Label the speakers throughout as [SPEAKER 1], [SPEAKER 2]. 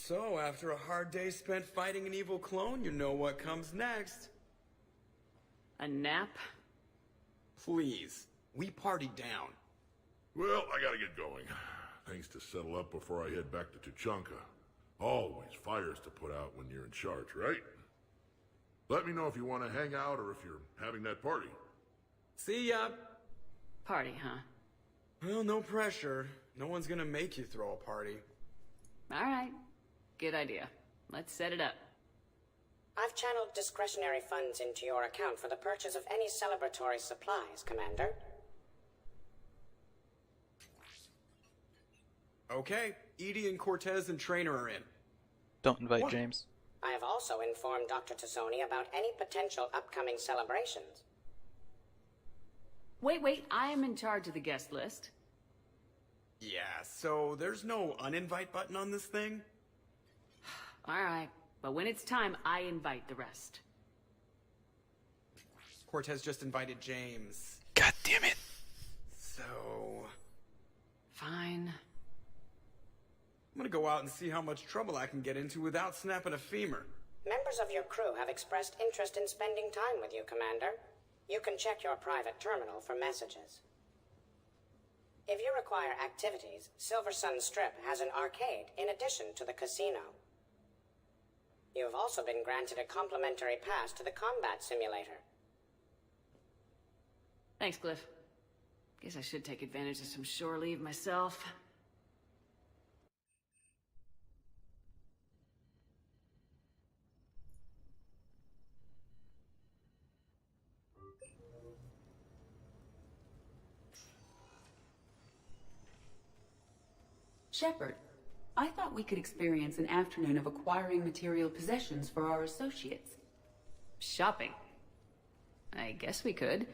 [SPEAKER 1] So, after a hard day spent fighting an evil clone, you know what comes next.
[SPEAKER 2] A nap?
[SPEAKER 1] Please, we party down.
[SPEAKER 3] Well, I gotta get going. Things to settle up before I head back to Tuchanka. Always fires to put out when you're in charge, right? Let me know if you want to hang out or if you're having that party.
[SPEAKER 1] See ya.
[SPEAKER 2] Party, huh?
[SPEAKER 1] Well, no pressure. No one's gonna make you throw a party.
[SPEAKER 2] Alright. Good idea. Let's set it up.
[SPEAKER 4] I've channeled discretionary funds into your account for the purchase of any celebratory supplies, Commander.
[SPEAKER 1] Okay, Edie and Cortez and Trainer are in.
[SPEAKER 5] Don't invite
[SPEAKER 1] What?
[SPEAKER 5] James.
[SPEAKER 4] I have also informed Dr. Tassoni about any potential upcoming celebrations.
[SPEAKER 2] Wait, I am in charge of the guest list.
[SPEAKER 1] Yeah, so there's no uninvite button on this thing?
[SPEAKER 2] Alright, but when it's time, I invite the rest.
[SPEAKER 1] Cortez just invited James.
[SPEAKER 5] God damn it.
[SPEAKER 1] So...
[SPEAKER 2] Fine.
[SPEAKER 1] I'm gonna go out and see how much trouble I can get into without snapping a femur.
[SPEAKER 4] Members of your crew have expressed interest in spending time with you, Commander. You can check your private terminal for messages. If you require activities, Silver Sun Strip has an arcade in addition to the casino. You have also been granted a complimentary pass to the combat simulator.
[SPEAKER 2] Thanks, Cliff. Guess I should take advantage of some shore leave myself.
[SPEAKER 6] Shepard, I thought we could experience an afternoon of acquiring material possessions for our associates.
[SPEAKER 2] Shopping. I guess we could.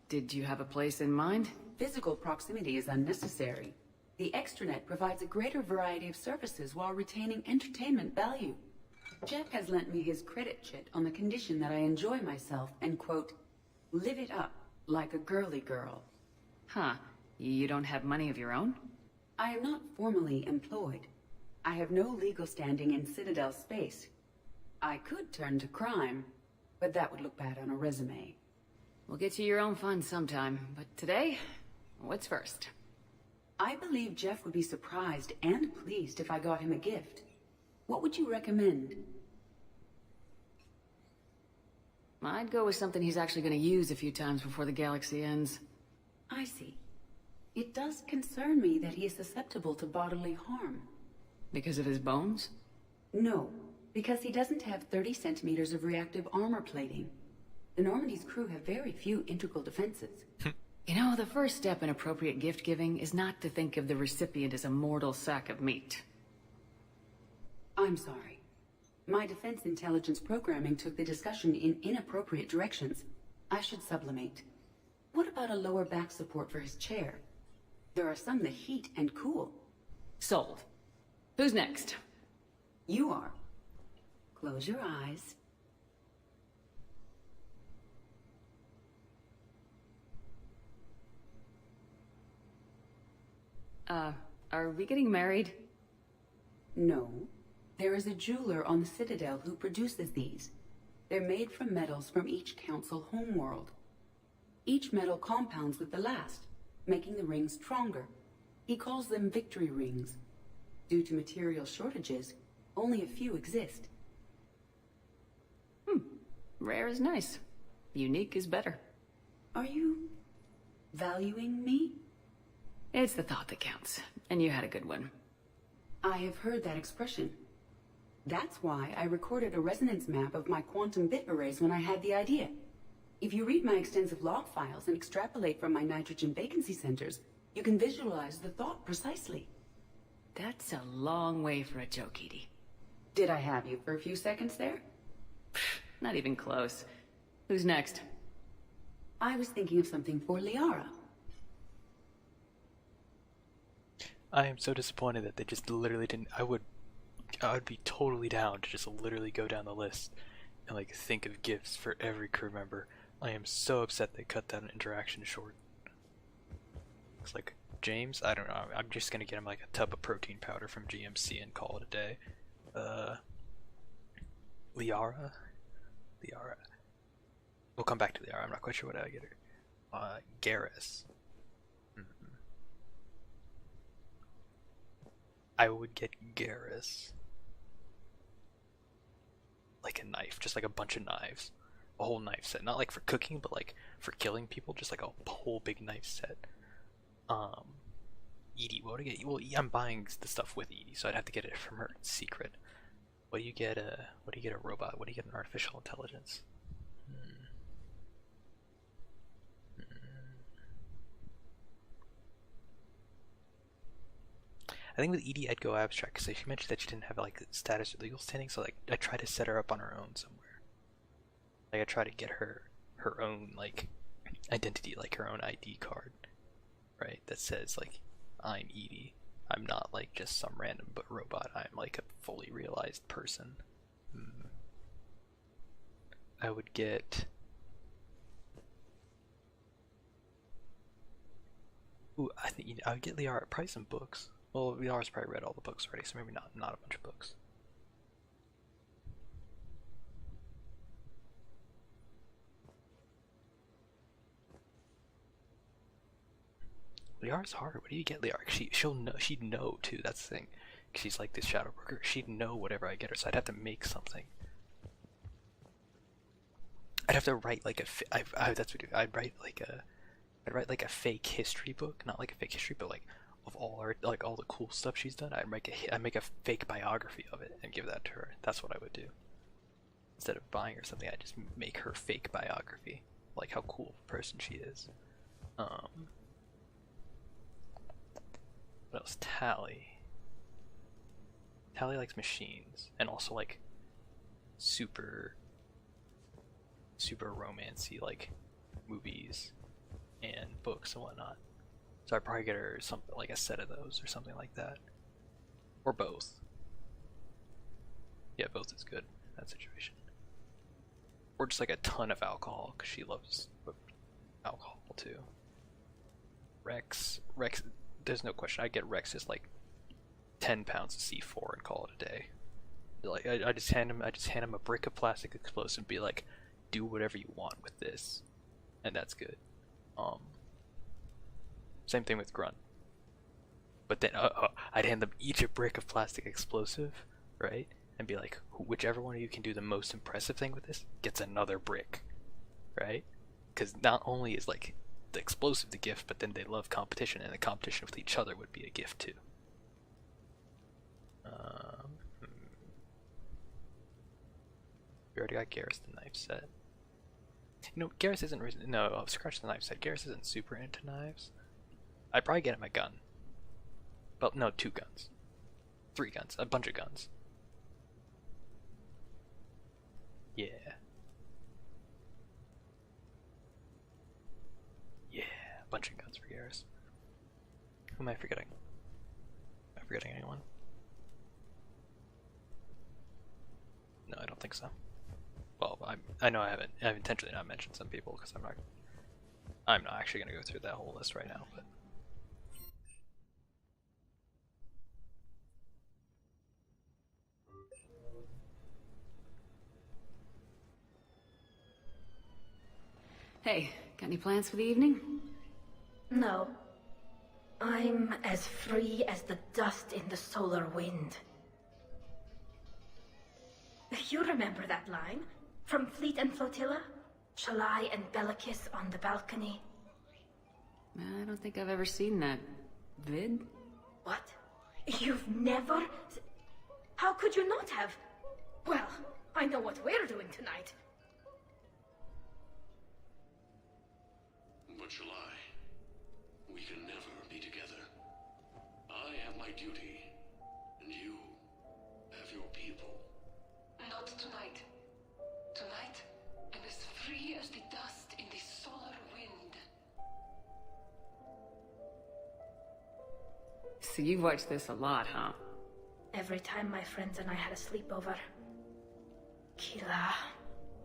[SPEAKER 2] Did you have a place in mind?
[SPEAKER 6] Physical proximity is unnecessary. The extranet provides a greater variety of services while retaining entertainment value. Jeff has lent me his credit chit on the condition that I enjoy myself and, quote, live it up like a girly girl.
[SPEAKER 2] Huh. You don't have money of your own?
[SPEAKER 6] I am not formally employed. I have no legal standing in Citadel space. I could turn to crime, but that would look bad on a resume.
[SPEAKER 2] We'll get you your own fun sometime, but today, what's first?
[SPEAKER 6] I believe Jeff would be surprised and pleased if I got him a gift. What would you recommend?
[SPEAKER 2] I'd go with something he's actually going to use a few times before the galaxy ends.
[SPEAKER 6] I see. It does concern me that he is susceptible to bodily harm.
[SPEAKER 2] Because of his bones?
[SPEAKER 6] No, because he doesn't have 30 centimeters of reactive armor plating. The Normandy's crew have very few integral defenses.
[SPEAKER 2] You know, the first step in appropriate gift giving is not to think of the recipient as a mortal sack of meat.
[SPEAKER 6] I'm sorry. My defense intelligence programming took the discussion in inappropriate directions. I should sublimate. What about a lower back support for his chair? There are some that heat and cool.
[SPEAKER 2] Sold. Who's next?
[SPEAKER 6] You are. Close your eyes.
[SPEAKER 2] Are we getting married?
[SPEAKER 6] No. There is a jeweler on the Citadel who produces these. They're made from metals from each council homeworld. Each metal compounds with the last, making the rings stronger. He calls them victory rings. Due to material shortages, only a few exist.
[SPEAKER 2] Rare is nice. Unique is better.
[SPEAKER 6] Are you valuing me?
[SPEAKER 2] It's the thought that counts, and you had a good one.
[SPEAKER 6] I have heard that expression. That's why I recorded a resonance map of my quantum bit arrays when I had the idea. If you read my extensive log files and extrapolate from my nitrogen vacancy centers, you can visualize the thought precisely.
[SPEAKER 2] That's a long way for a joke, Edie.
[SPEAKER 6] Did I have you for a few seconds there?
[SPEAKER 2] Not even close. Who's next?
[SPEAKER 6] I was thinking of something for Liara.
[SPEAKER 5] I am so disappointed that they just literally didn't. I would be totally down to just literally go down the list and like think of gifts for every crew member. I am so upset they cut that interaction short. It's like, James, I don't know, I'm just gonna get him like a tub of protein powder from GMC and call it a day. Liara. We'll come back to Liara. I'm not quite sure what I get her. Garrus. I would get Garrus like a knife, just like a bunch of knives, a whole knife set, not like for cooking, but like for killing people, just like a whole big knife set. Edie, what would I get? Well, I'm buying the stuff with Edie, so I'd have to get it from her in secret. What do you get? What do you get a robot? What do you get an artificial intelligence? I think with Edie I'd go abstract because she mentioned that she didn't have like status or legal standing, so like I try to set her up on her own somewhere. Like I try to get her own like identity, like her own ID card, right? That says like I'm Edie. I'm not like just some random robot. I'm like a fully realized person. I would get. Ooh, I think I would get Liara probably some books. Well, Liara's probably read all the books already, so maybe not a bunch of books. Liara's hard. What do you get, Liara? She'd know too. That's the thing. She's like this shadow worker. She'd know whatever I get her, so I'd have to make something. I'd have to write like that's what I'd write like a fake history book, not like a fake history, but like of all art, like all the cool stuff she's done. I'd make a fake biography of it and give that to her. That's what I would do. Instead of buying her something, I'd just make her fake biography, like how cool of a person she is. What else? Tally likes machines and also like super romancy like movies and books and whatnot. So I'd probably get her something like a set of those or something like that. Or both. Yeah, both is good in that situation. Or just like a ton of alcohol, because she loves alcohol too. Rex, there's no question. I get Rex just like 10 pounds of C4 and call it a day. Like I just hand him a brick of plastic explosive and be like, do whatever you want with this, and that's good. Same thing with Grunt. But then I'd hand them each a brick of plastic explosive, right? And be like, whichever one of you can do the most impressive thing with this gets another brick, right? Because not only is like the explosive the gift, but then they love competition, and the competition with each other would be a gift too. We already got Garrus the knife set. You know, Garrus isn't scratch the knife set. Garrus isn't super into knives. I'd probably get him a gun. Well, no, 2 guns. 3 guns. A bunch of guns. Yeah. Yeah, a bunch of guns for Garrus. Who am I forgetting? Am I forgetting anyone? No, I don't think so. Well, I know I've intentionally not mentioned some people because I'm not actually going to go through that whole list right now, but
[SPEAKER 2] Hey, got any plans for the evening?
[SPEAKER 7] No. I'm as free as the dust in the solar wind. You remember that line? From Fleet and Flotilla? Shalai and Bellicus on the balcony?
[SPEAKER 2] I don't think I've ever seen that vid.
[SPEAKER 7] What? You've never... How could you not have? Well, I know what we're doing tonight.
[SPEAKER 8] But Shalai, we can never be together. I have my duty, and you have your people.
[SPEAKER 9] Not tonight. Tonight, I'm as free as the dust in the solar wind.
[SPEAKER 2] So you've watched this a lot, huh?
[SPEAKER 7] Every time my friends and I had a sleepover. Kila.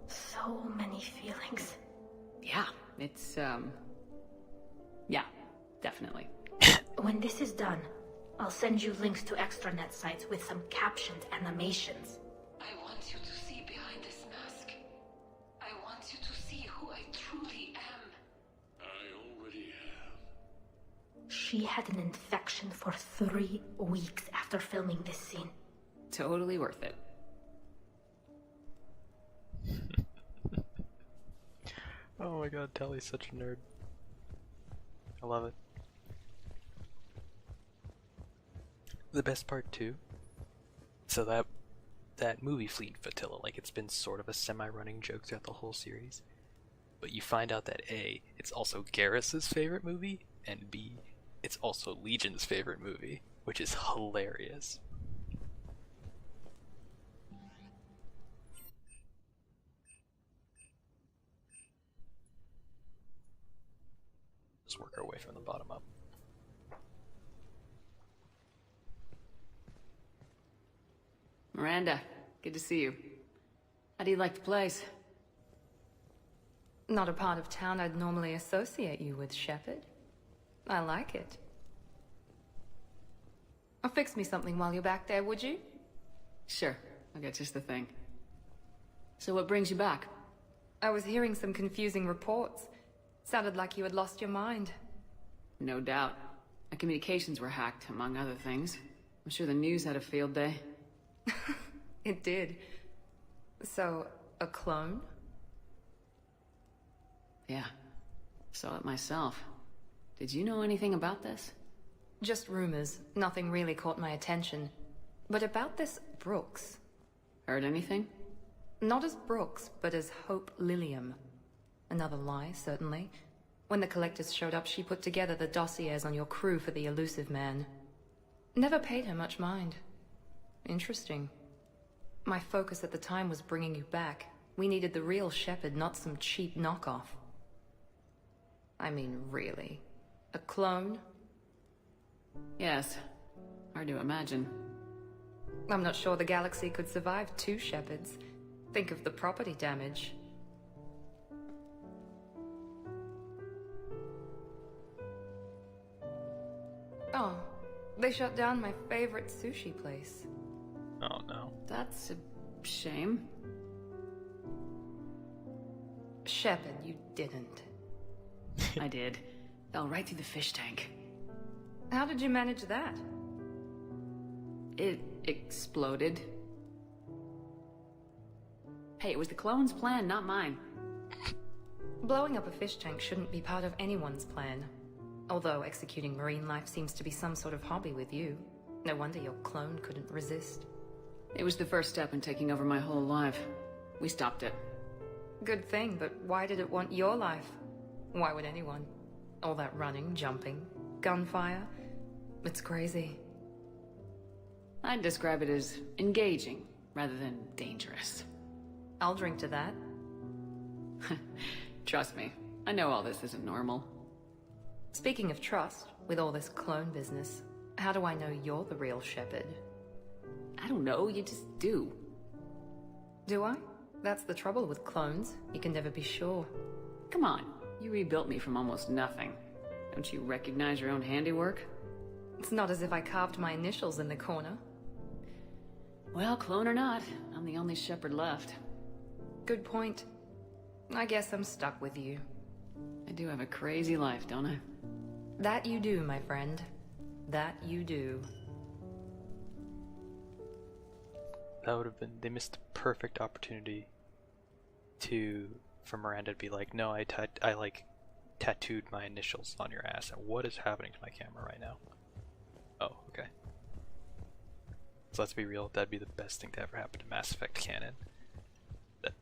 [SPEAKER 7] So many feelings.
[SPEAKER 2] Yeah, it's, yeah, definitely.
[SPEAKER 7] When this is done, I'll send you links to extranet sites with some captioned animations.
[SPEAKER 9] I want you to see behind this mask. I want you to see who I truly am.
[SPEAKER 8] I already have.
[SPEAKER 7] She had an infection for 3 weeks after filming this scene.
[SPEAKER 2] Totally worth it.
[SPEAKER 5] Oh my god, Telly's such a nerd. I love it. The best part too. So that movie Fleet Flotilla, like it's been sort of a semi-running joke throughout the whole series. But you find out that A, it's also Garrus's favorite movie, and B, it's also Legion's favorite movie, which is hilarious. Let's work our way from the bottom up.
[SPEAKER 2] Miranda, good to see you. How do you like the place?
[SPEAKER 10] Not a part of town I'd normally associate you with, Shepard. I like it. I'll fix me something while you're back there, would you?
[SPEAKER 2] Sure, I'll get just the thing. So what brings you back?
[SPEAKER 10] I was hearing some confusing reports. Sounded like you had lost your mind.
[SPEAKER 2] No doubt. My communications were hacked, among other things. I'm sure the news had a field day.
[SPEAKER 10] It did. So, a clone?
[SPEAKER 2] Yeah. Saw it myself. Did you know anything about this?
[SPEAKER 10] Just rumors. Nothing really caught my attention. But about this Brooks.
[SPEAKER 2] Heard anything?
[SPEAKER 10] Not as Brooks, but as Hope Lilium. Another lie, certainly. When the Collectors showed up, she put together the dossiers on your crew for the Elusive Man. Never paid her much mind. Interesting. My focus at the time was bringing you back. We needed the real Shepard, not some cheap knockoff. I mean, really. A clone?
[SPEAKER 2] Yes. Hard to imagine.
[SPEAKER 10] I'm not sure the galaxy could survive 2 Shepards. Think of the property damage. Oh, they shut down my favorite sushi place.
[SPEAKER 5] Oh no.
[SPEAKER 2] That's a shame.
[SPEAKER 10] Shepard, you didn't.
[SPEAKER 2] I did. Fell right through the fish tank.
[SPEAKER 10] How did you manage that?
[SPEAKER 2] It exploded. Hey, it was the clone's plan, not mine.
[SPEAKER 10] Blowing up a fish tank shouldn't be part of anyone's plan. Although executing marine life seems to be some sort of hobby with you. No wonder your clone couldn't resist.
[SPEAKER 2] It was the first step in taking over my whole life. We stopped it.
[SPEAKER 10] Good thing, but why did it want your life? Why would anyone? All that running, jumping, gunfire. It's crazy.
[SPEAKER 2] I'd describe it as engaging, rather than dangerous.
[SPEAKER 10] I'll drink to that.
[SPEAKER 2] Trust me, I know all this isn't normal.
[SPEAKER 10] Speaking of trust, with all this clone business, how do I know you're the real Shepard?
[SPEAKER 2] I don't know, you just do.
[SPEAKER 10] Do I? That's the trouble with clones. You can never be sure.
[SPEAKER 2] Come on, you rebuilt me from almost nothing. Don't you recognize your own handiwork?
[SPEAKER 10] It's not as if I carved my initials in the corner.
[SPEAKER 2] Well, clone or not, I'm the only Shepard left.
[SPEAKER 10] Good point. I guess I'm stuck with you.
[SPEAKER 2] I do have a crazy life, don't I?
[SPEAKER 10] That you do, my friend. That you do.
[SPEAKER 5] That would have been, they missed the perfect opportunity for Miranda to be like, no, I like tattooed my initials on your ass. And what is happening to my camera right now? Oh, okay. So let's be real, that'd be the best thing to ever happen to Mass Effect canon. That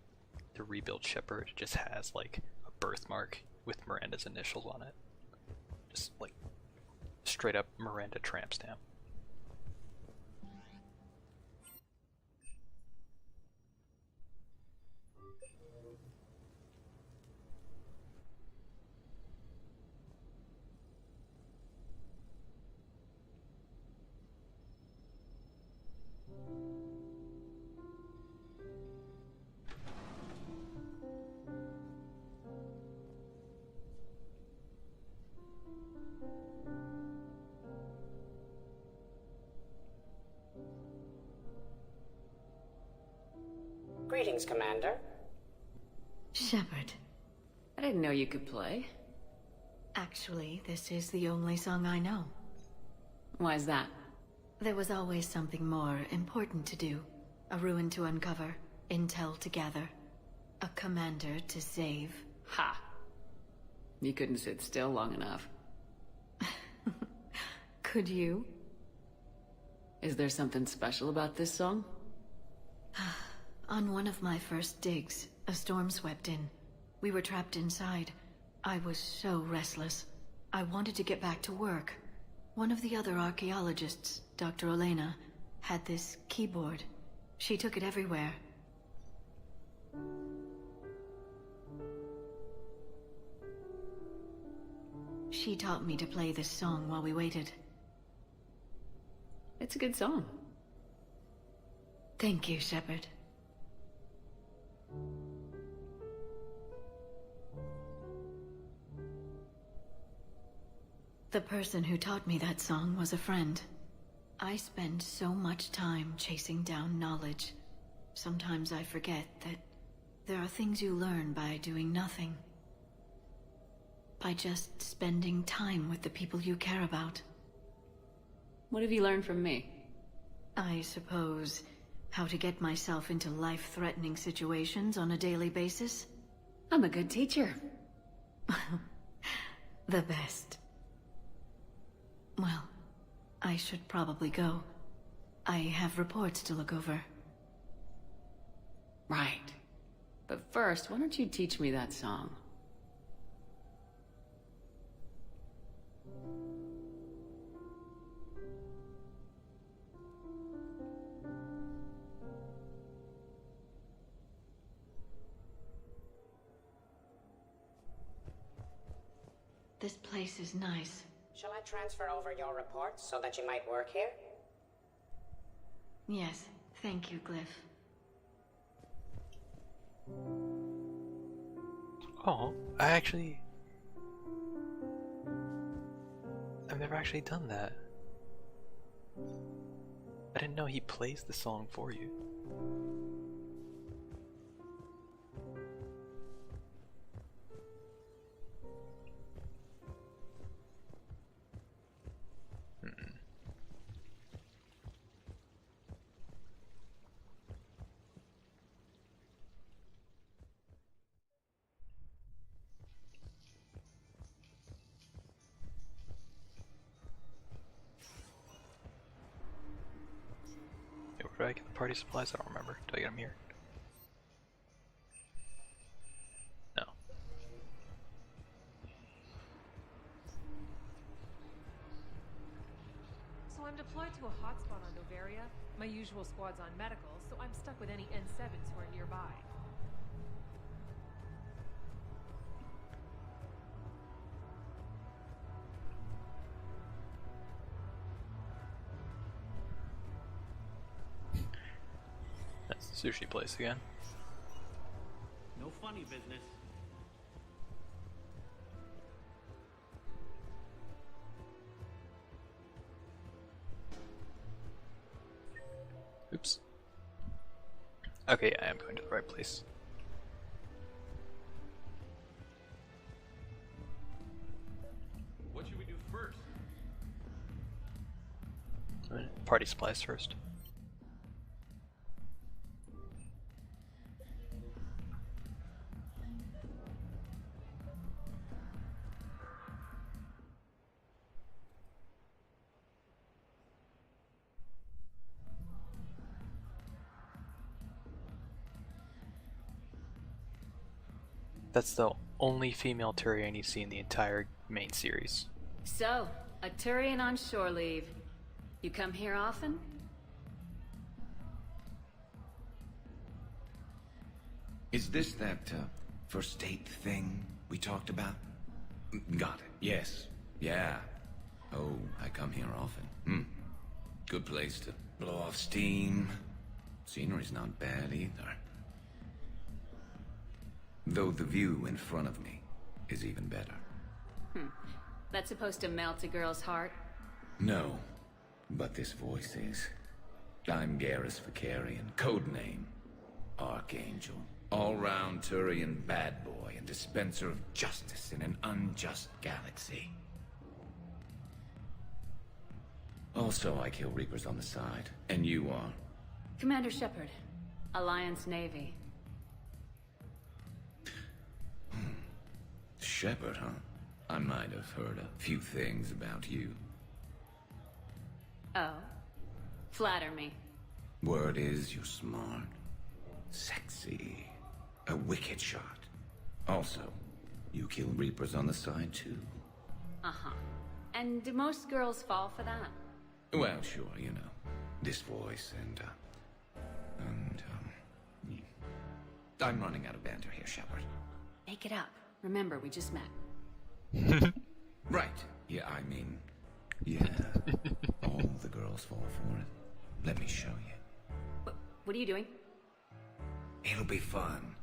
[SPEAKER 5] the rebuild Shepard just has like a birthmark with Miranda's initials on it. Just like straight up Miranda tramp stamp.
[SPEAKER 4] Greetings, Commander.
[SPEAKER 2] Shepard. I didn't know you could play.
[SPEAKER 11] Actually, this is the only song I know.
[SPEAKER 2] Why is that?
[SPEAKER 11] There was always something more important to do. A ruin to uncover, intel to gather, a commander to save.
[SPEAKER 2] Ha! You couldn't sit still long enough.
[SPEAKER 11] Could you?
[SPEAKER 2] Is there something special about this song?
[SPEAKER 11] On one of my first digs, a storm swept in. We were trapped inside. I was so restless. I wanted to get back to work. One of the other archaeologists, Dr. Olena, had this keyboard. She took it everywhere. She taught me to play this song while we waited.
[SPEAKER 2] It's a good song.
[SPEAKER 11] Thank you, Shepard. The person who taught me that song was a friend. I spend so much time chasing down knowledge. Sometimes I forget that there are things you learn by doing nothing. By just spending time with the people you care about.
[SPEAKER 2] What have you learned from me?
[SPEAKER 11] I suppose how to get myself into life-threatening situations on a daily basis.
[SPEAKER 2] I'm a good teacher.
[SPEAKER 11] The best. Well, I should probably go. I have reports to look over.
[SPEAKER 2] Right. But first, why don't you teach me that song?
[SPEAKER 11] This place is nice.
[SPEAKER 4] Shall I transfer over your reports so that you might work here?
[SPEAKER 11] Yes, thank you, Glyph.
[SPEAKER 5] Oh, I've never actually done that. I didn't know he plays the song for you. Where do I get the party supplies? I don't remember. Do I get them here? No.
[SPEAKER 12] So I'm deployed to a hotspot on Noveria. My usual squad's on medical, so I'm stuck with any N7s who are nearby.
[SPEAKER 5] That's the sushi place again.
[SPEAKER 13] No funny business.
[SPEAKER 5] Oops. Okay, I am going to the right place.
[SPEAKER 13] What should we do first?
[SPEAKER 5] Party supplies first. That's the only female Turian you see in the entire main series.
[SPEAKER 2] So, a Turian on shore leave. You come here often?
[SPEAKER 14] Is this that, first date thing we talked about? Got it. Yes. Yeah. Oh, I come here often. Good place to blow off steam. Scenery's not bad either. Though the view in front of me is even better.
[SPEAKER 2] That's supposed to melt a girl's heart?
[SPEAKER 14] No, but this voice is. I'm Garrus Vakarian, codename Archangel. All-round Turian bad boy and dispenser of justice in an unjust galaxy. Also, I kill Reapers on the side. And you are?
[SPEAKER 2] Commander Shepard, Alliance Navy.
[SPEAKER 14] Shepard, huh? I might have heard a few things about you.
[SPEAKER 2] Oh. Flatter me.
[SPEAKER 14] Word is you're smart, sexy, a wicked shot. Also, you kill Reapers on the side too.
[SPEAKER 2] Uh-huh. And do most girls fall for that?
[SPEAKER 14] Well, sure, you know. This voice and I'm running out of banter here, Shepard.
[SPEAKER 2] Make it up. Remember, we just met.
[SPEAKER 14] Right. Yeah, I mean, yeah. All the girls fall for it. Let me show you.
[SPEAKER 2] What are you doing?
[SPEAKER 14] It'll be fun.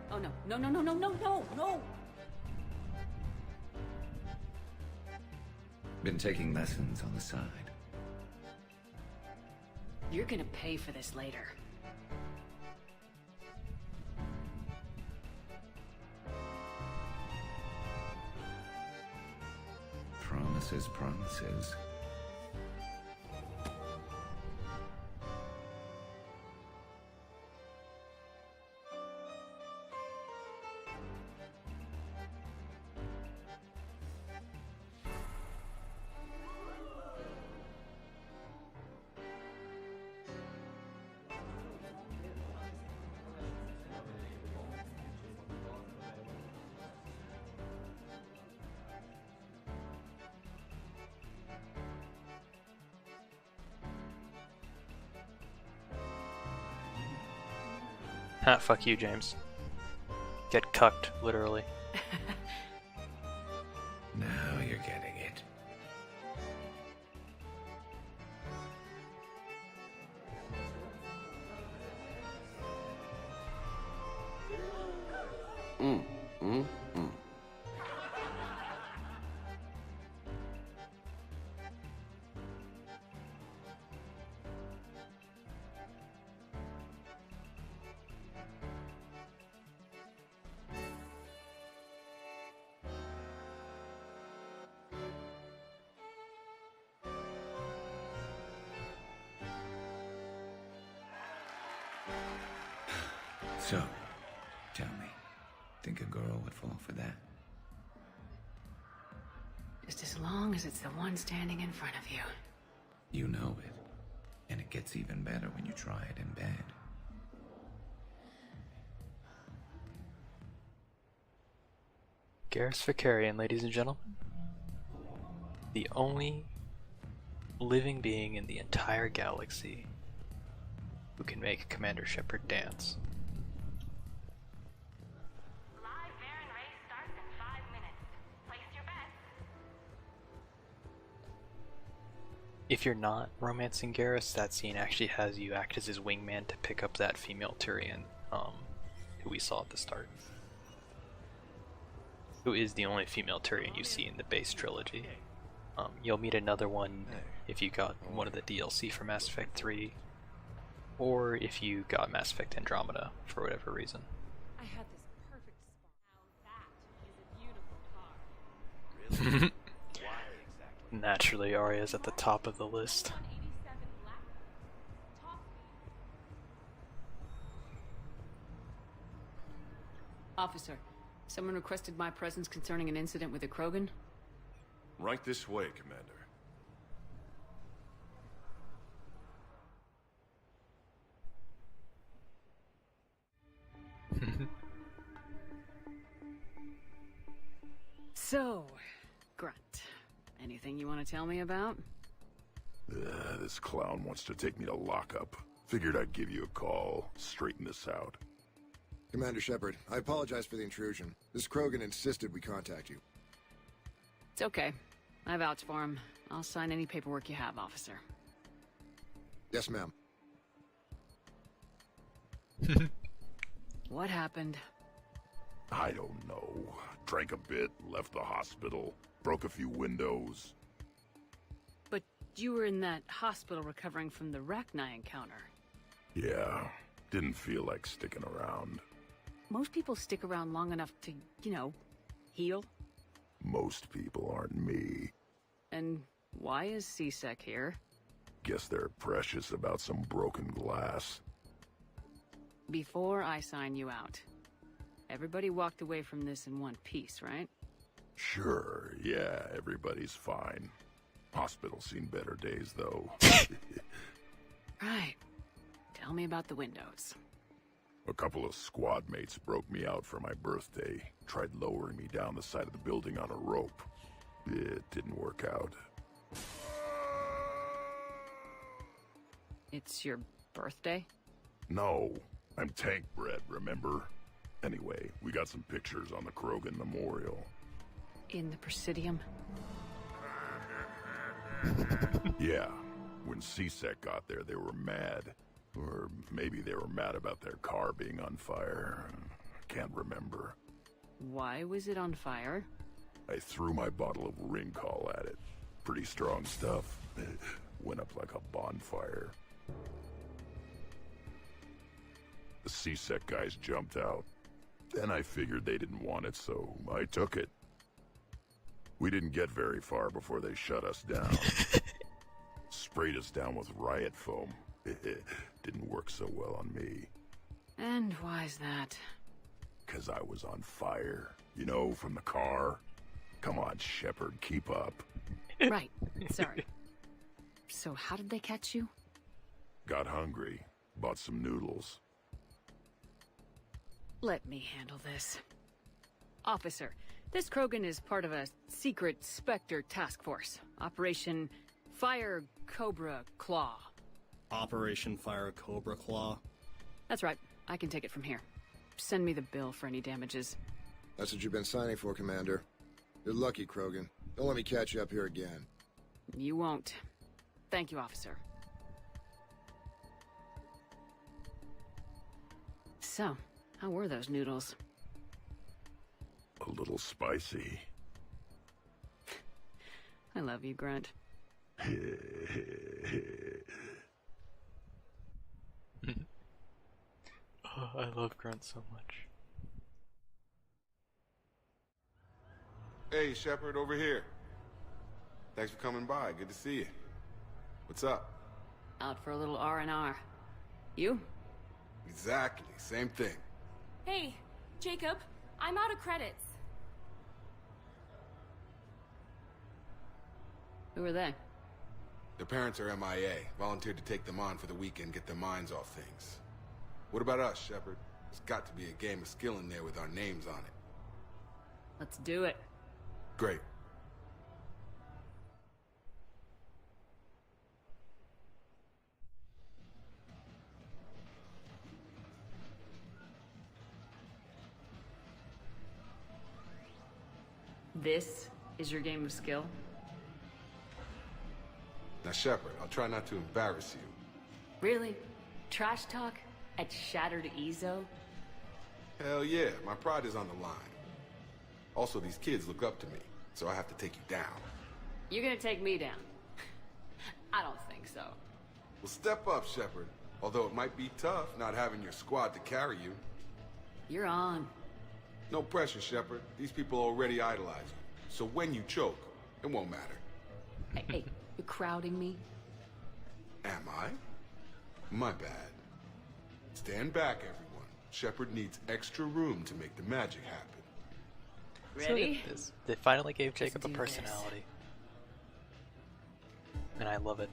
[SPEAKER 2] Oh, no. No, no, no, no, no, no, no!
[SPEAKER 14] Been taking lessons on the side.
[SPEAKER 2] You're gonna pay for this later.
[SPEAKER 14] Promises, promises.
[SPEAKER 5] Ah, fuck you, James. Get cucked, literally.
[SPEAKER 14] Now you're getting it. So, tell me, think a girl would fall for that?
[SPEAKER 2] Just as long as it's the one standing in front of you.
[SPEAKER 14] You know it. And it gets even better when you try it in bed.
[SPEAKER 5] Garrus Vakarian, ladies and gentlemen. The only living being in the entire galaxy who can make Commander Shepard dance. If you're not romancing Garrus, that scene actually has you act as his wingman to pick up that female Turian, who we saw at the start. Who is the only female Turian you see in the base trilogy. You'll meet another one if you got one of the DLC for Mass Effect 3, or if you got Mass Effect Andromeda for whatever reason.
[SPEAKER 12] I had this perfect spot. Now that is a beautiful car.
[SPEAKER 5] Naturally, Arya's at the top of the list.
[SPEAKER 2] Officer, someone requested my presence concerning an incident with the Krogan.
[SPEAKER 15] Right this way, Commander.
[SPEAKER 2] So, Grunt, anything you want to tell me about?
[SPEAKER 3] This clown wants to take me to lockup. Figured I'd give you a call, straighten this out.
[SPEAKER 16] Commander Shepard, I apologize for the intrusion. This Krogan insisted we contact you.
[SPEAKER 2] It's okay. I vouch for him. I'll sign any paperwork you have, officer.
[SPEAKER 16] Yes, ma'am.
[SPEAKER 2] What happened?
[SPEAKER 3] I don't know. Drank a bit, left the hospital, broke a few windows.
[SPEAKER 2] But you were in that hospital recovering from the Rachni encounter.
[SPEAKER 3] Yeah, Didn't feel like sticking around.
[SPEAKER 2] Most people stick around long enough to, heal.
[SPEAKER 3] Most people aren't me.
[SPEAKER 2] And why is C-Sec here?
[SPEAKER 3] Guess they're precious about some broken glass.
[SPEAKER 2] Before I sign you out, everybody walked away from this in one piece, right?
[SPEAKER 3] Sure, yeah, everybody's fine. Hospital's seen better days, though.
[SPEAKER 2] Right. Tell me about the windows.
[SPEAKER 3] A couple of squad mates broke me out for my birthday. Tried lowering me down the side of the building on a rope. It didn't work out.
[SPEAKER 2] It's your birthday?
[SPEAKER 3] No, I'm tank bred, remember? Anyway, we got some pictures on the Krogan Memorial.
[SPEAKER 2] In the Presidium?
[SPEAKER 3] Yeah, when C-Sec got there, they were mad. Or maybe they were mad about their car being on fire. Can't remember.
[SPEAKER 2] Why was it on fire?
[SPEAKER 3] I threw my bottle of Ringcall at it. Pretty strong stuff. Went up like a bonfire. The C-Sec guys jumped out. Then I figured they didn't want it, so I took it. We didn't get very far before they shut us down. Sprayed us down with riot foam. Didn't work so well on me.
[SPEAKER 2] And why's that?
[SPEAKER 3] 'Cause I was on fire. You know, from the car. Come on, Shepard, keep up.
[SPEAKER 2] Right, sorry. So how did they catch you?
[SPEAKER 3] Got hungry. Bought some noodles.
[SPEAKER 2] Let me handle this. Officer, this Krogan is part of a secret Spectre task force. Operation Fire Cobra Claw.
[SPEAKER 17] Operation Fire Cobra Claw?
[SPEAKER 2] That's right. I can take it from here. Send me the bill for any damages.
[SPEAKER 16] That's what you've been signing for, Commander. You're lucky, Krogan. Don't let me catch you up here again.
[SPEAKER 2] You won't. Thank you, officer. So, how were those noodles?
[SPEAKER 3] A little spicy.
[SPEAKER 2] I love you, Grunt.
[SPEAKER 5] Oh, I love Grunt so much.
[SPEAKER 18] Hey, Shepard, over here. Thanks for coming by. Good to see you. What's up?
[SPEAKER 2] Out for a little R&R. You?
[SPEAKER 18] Exactly. Same thing.
[SPEAKER 19] Hey, Jacob, I'm out of credits.
[SPEAKER 2] Who are they?
[SPEAKER 18] Their parents are MIA. Volunteered to take them on for the weekend, get their minds off things. What about us, Shepard? There's got to be a game of skill in there with our names on it.
[SPEAKER 2] Let's do it.
[SPEAKER 18] Great.
[SPEAKER 2] This is your game of skill?
[SPEAKER 18] Now, Shepard, I'll try not to embarrass you.
[SPEAKER 2] Really? Trash talk? At Shattered Ezo?
[SPEAKER 18] Hell yeah, my pride is on the line. Also, these kids look up to me, so I have to take you down.
[SPEAKER 2] You're gonna take me down? I don't think so.
[SPEAKER 18] Well, step up, Shepard. Although it might be tough not having your squad to carry you.
[SPEAKER 2] You're on.
[SPEAKER 18] No pressure, Shepard. These people already idolize you. So when you choke, it won't matter.
[SPEAKER 2] Hey, you're crowding me?
[SPEAKER 18] Am I? My bad. Stand back, everyone. Shepard needs extra room to make the magic happen.
[SPEAKER 2] Ready?
[SPEAKER 5] They finally gave Jacob a
[SPEAKER 2] do
[SPEAKER 5] personality. And I love it.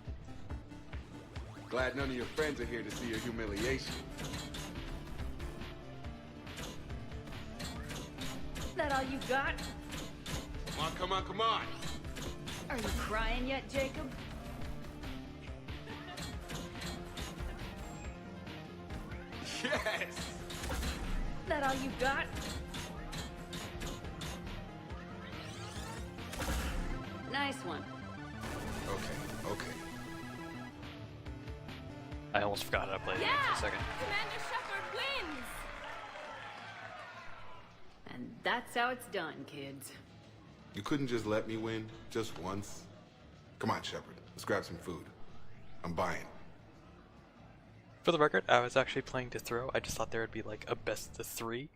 [SPEAKER 18] Glad none of your friends are here to see your humiliation.
[SPEAKER 19] That all you got?
[SPEAKER 18] Come on, come on, come on!
[SPEAKER 19] Are you crying yet, Jacob?
[SPEAKER 18] Yes!
[SPEAKER 19] That all you got?
[SPEAKER 2] Nice one.
[SPEAKER 18] Okay, okay.
[SPEAKER 5] I almost forgot how to play it for a second.
[SPEAKER 19] Commander Shepard wins!
[SPEAKER 2] And that's how it's done, kids.
[SPEAKER 18] You couldn't just let me win, just once? Come on, Shepard. Let's grab some food. I'm buying.
[SPEAKER 5] For the record, I was actually playing to throw. I just thought there would be like a best of 3.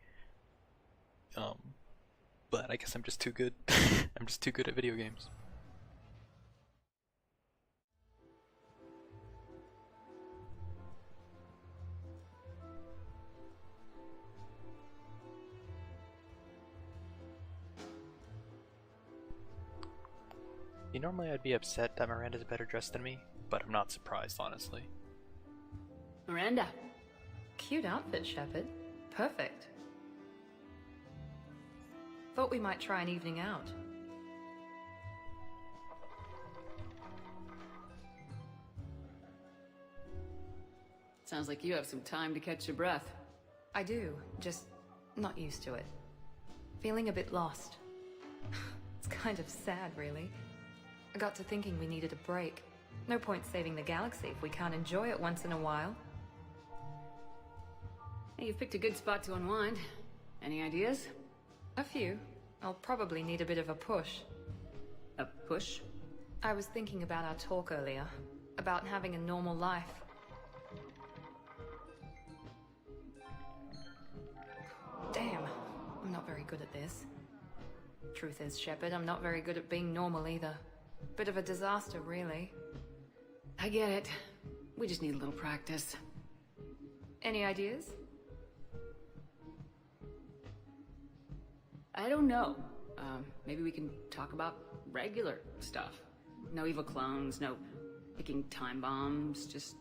[SPEAKER 5] But I guess I'm just too good. I'm just too good at video games. Normally I'd be upset that Miranda's better dressed than me, but I'm not surprised, honestly.
[SPEAKER 2] Miranda.
[SPEAKER 10] Cute outfit, Shepard. Perfect. Thought we might try an evening out.
[SPEAKER 2] Sounds like you have some time to catch your breath.
[SPEAKER 10] I do, just not used to it. Feeling a bit lost. It's kind of sad, really. I got to thinking we needed a break. No point saving the galaxy if we can't enjoy it once in a while.
[SPEAKER 2] Hey, you've picked a good spot to unwind. Any ideas?
[SPEAKER 10] A few. I'll probably need a bit of a push.
[SPEAKER 2] A push?
[SPEAKER 10] I was thinking about our talk earlier. About having a normal life. Damn, I'm not very good at this. Truth is, Shepard, I'm not very good at being normal either. Bit of a disaster, really.
[SPEAKER 2] I get it. We just need a little practice.
[SPEAKER 10] Any ideas?
[SPEAKER 2] I don't know. Maybe we can talk about regular stuff. No evil clones, no picking time bombs, just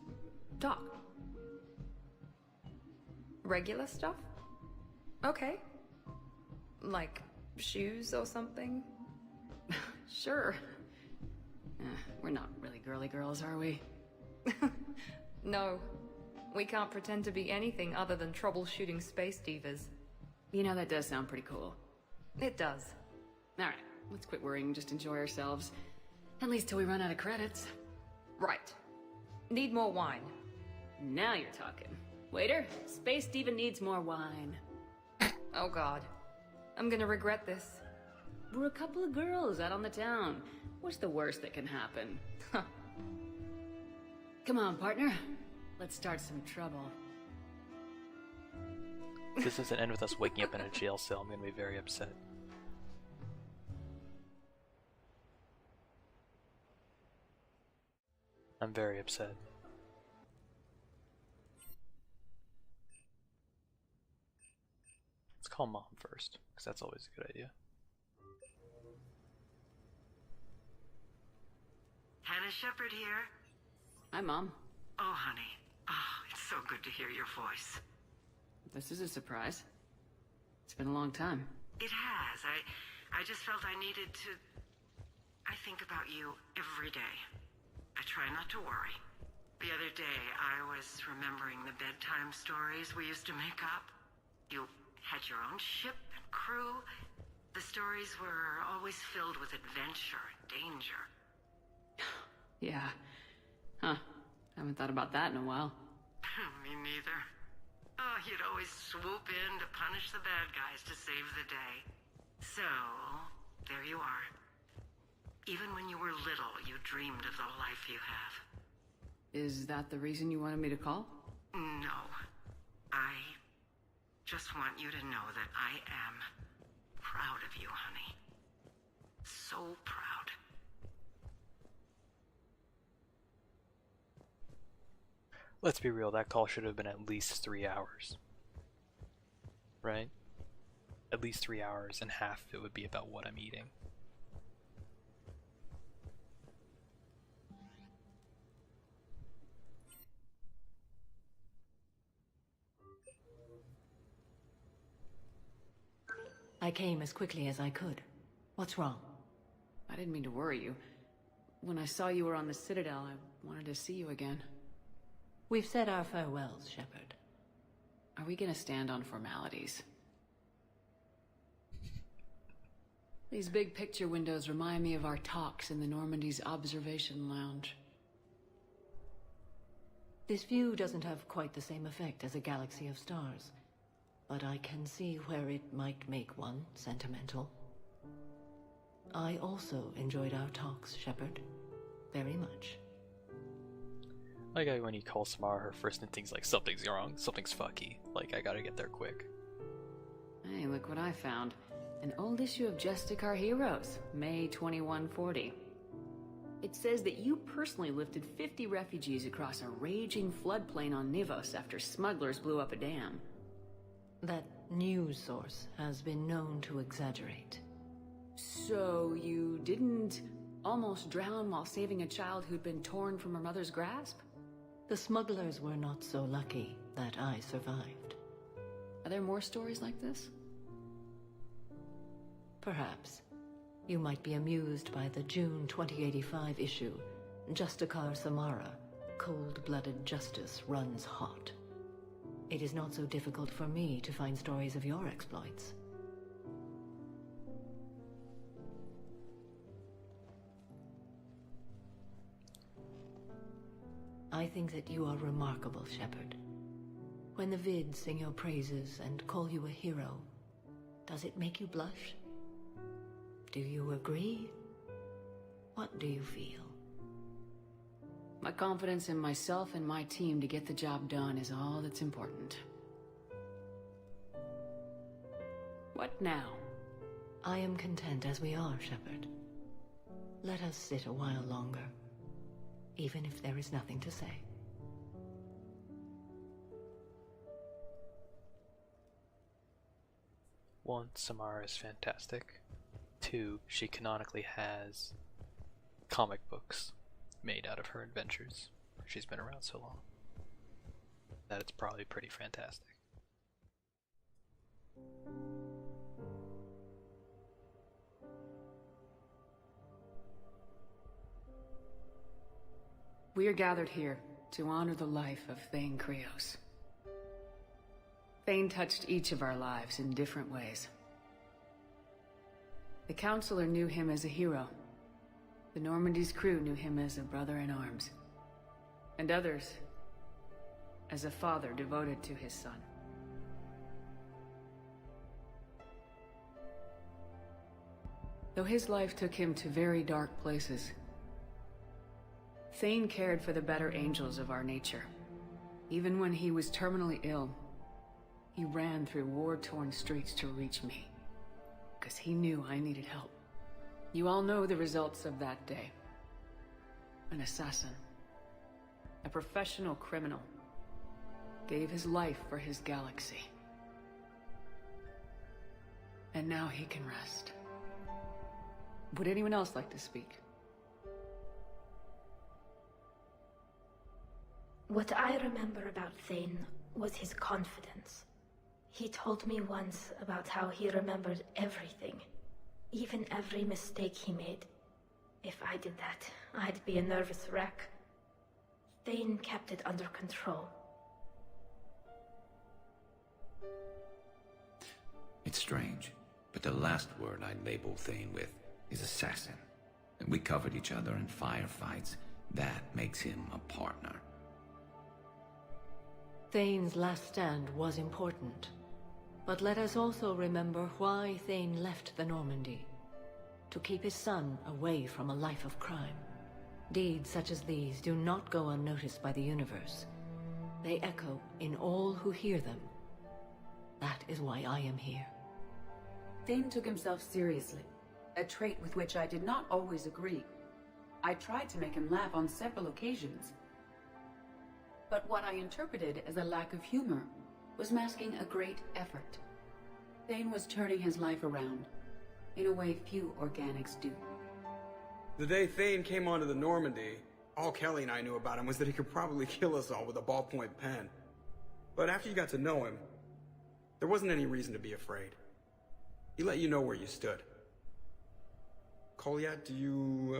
[SPEAKER 2] talk.
[SPEAKER 10] Regular stuff? Okay. Like shoes or something?
[SPEAKER 2] Sure. We're not really girly girls, are we?
[SPEAKER 10] No. We can't pretend to be anything other than troubleshooting space divas.
[SPEAKER 2] You know, that does sound pretty cool.
[SPEAKER 10] It does.
[SPEAKER 2] Alright, let's quit worrying and just enjoy ourselves. At least till we run out of credits.
[SPEAKER 10] Right. Need more wine.
[SPEAKER 2] Now you're talking. Waiter, Space Diva needs more wine.
[SPEAKER 10] Oh god. I'm gonna regret this.
[SPEAKER 2] We're a couple of girls out on the town. What's the worst that can happen? Come on, partner. Let's start some trouble.
[SPEAKER 5] If this doesn't end with us waking up in a jail cell, I'm gonna be very upset. I'm very upset. Let's call Mom first, because that's always a good idea.
[SPEAKER 20] Hannah Shepard here.
[SPEAKER 2] Hi, Mom.
[SPEAKER 20] Oh, honey. Oh, it's so good to hear your voice.
[SPEAKER 2] This is a surprise. It's been a long time.
[SPEAKER 20] It has. I just felt I needed to... I think about you every day. I try not to worry. The other day, I was remembering the bedtime stories we used to make up. You had your own ship and crew. The stories were always filled with adventure and danger.
[SPEAKER 2] Yeah. Huh. Haven't thought about that in a while.
[SPEAKER 20] Me neither. Oh, you'd always swoop in to punish the bad guys to save the day. So, there you are. Even when you were little, you dreamed of the life you have.
[SPEAKER 2] Is that the reason you wanted me to call?
[SPEAKER 20] No. I just want you to know that I am proud of you, honey. So proud.
[SPEAKER 5] Let's be real, that call should have been at least 3 hours. Right? At least 3 hours, and half it would be about what I'm eating.
[SPEAKER 11] I came as quickly as I could. What's wrong?
[SPEAKER 2] I didn't mean to worry you. When I saw you were on the Citadel, I wanted to see you again.
[SPEAKER 11] We've said our farewells, Shepard.
[SPEAKER 2] Are we gonna stand on formalities? These big picture windows remind me of our talks in the Normandy's observation lounge.
[SPEAKER 11] This view doesn't have quite the same effect as a galaxy of stars, but I can see where it might make one sentimental. I also enjoyed our talks, Shepard. Very much.
[SPEAKER 5] Like when you call Samara, her first instinct's like, something's wrong, something's fucky. Like, I gotta get there quick.
[SPEAKER 2] Hey, look what I found. An old issue of Justicar Heroes, May 2140. It says that you personally lifted 50 refugees across a raging floodplain on Nivos after smugglers blew up a dam.
[SPEAKER 11] That news source has been known to exaggerate.
[SPEAKER 2] So you didn't almost drown while saving a child who'd been torn from her mother's grasp?
[SPEAKER 11] The smugglers were not so lucky that I survived.
[SPEAKER 2] Are there more stories like this?
[SPEAKER 11] Perhaps. You might be amused by the June 2085 issue, Justicar Samara, Cold-Blooded Justice Runs Hot. It is not so difficult for me to find stories of your exploits. I think that you are remarkable, Shepard. When the Vid sing your praises and call you a hero, does it make you blush? Do you agree? What do you feel?
[SPEAKER 2] My confidence in myself and my team to get the job done is all that's important. What now?
[SPEAKER 11] I am content as we are, Shepard. Let us sit a while longer, even if there is nothing to say.
[SPEAKER 5] One, Samara is fantastic. Two, she canonically has comic books made out of her adventures. She's been around so long that it's probably pretty fantastic.
[SPEAKER 2] We are gathered here to honor the life of Thane Krios. Thane touched each of our lives in different ways. The Counselor knew him as a hero. The Normandy's crew knew him as a brother in arms. And others as a father devoted to his son. Though his life took him to very dark places, Thane cared for the better angels of our nature. Even when he was terminally ill, he ran through war-torn streets to reach me, because he knew I needed help. You all know the results of that day. An assassin, a professional criminal, gave his life for his galaxy. And now he can rest. Would anyone else like to speak?
[SPEAKER 7] What I remember about Thane was his confidence. He told me once about how he remembered everything, even every mistake he made. If I did that, I'd be a nervous wreck. Thane kept it under control.
[SPEAKER 14] It's strange, but the last word I'd label Thane with is assassin. And we covered each other in firefights. That makes him a partner.
[SPEAKER 11] Thane's last stand was important. But let us also remember why Thane left the Normandy. To keep his son away from a life of crime. Deeds such as these do not go unnoticed by the universe. They echo in all who hear them. That is why I am here.
[SPEAKER 6] Thane took himself seriously, a trait with which I did not always agree. I tried to make him laugh on several occasions. But what I interpreted as a lack of humor was masking a great effort. Thane was turning his life around, in a way few organics do.
[SPEAKER 1] The day Thane came onto the Normandy, all Kelly and I knew about him was that he could probably kill us all with a ballpoint pen. But after you got to know him, there wasn't any reason to be afraid. He let you know where you stood. Kolyat, do you,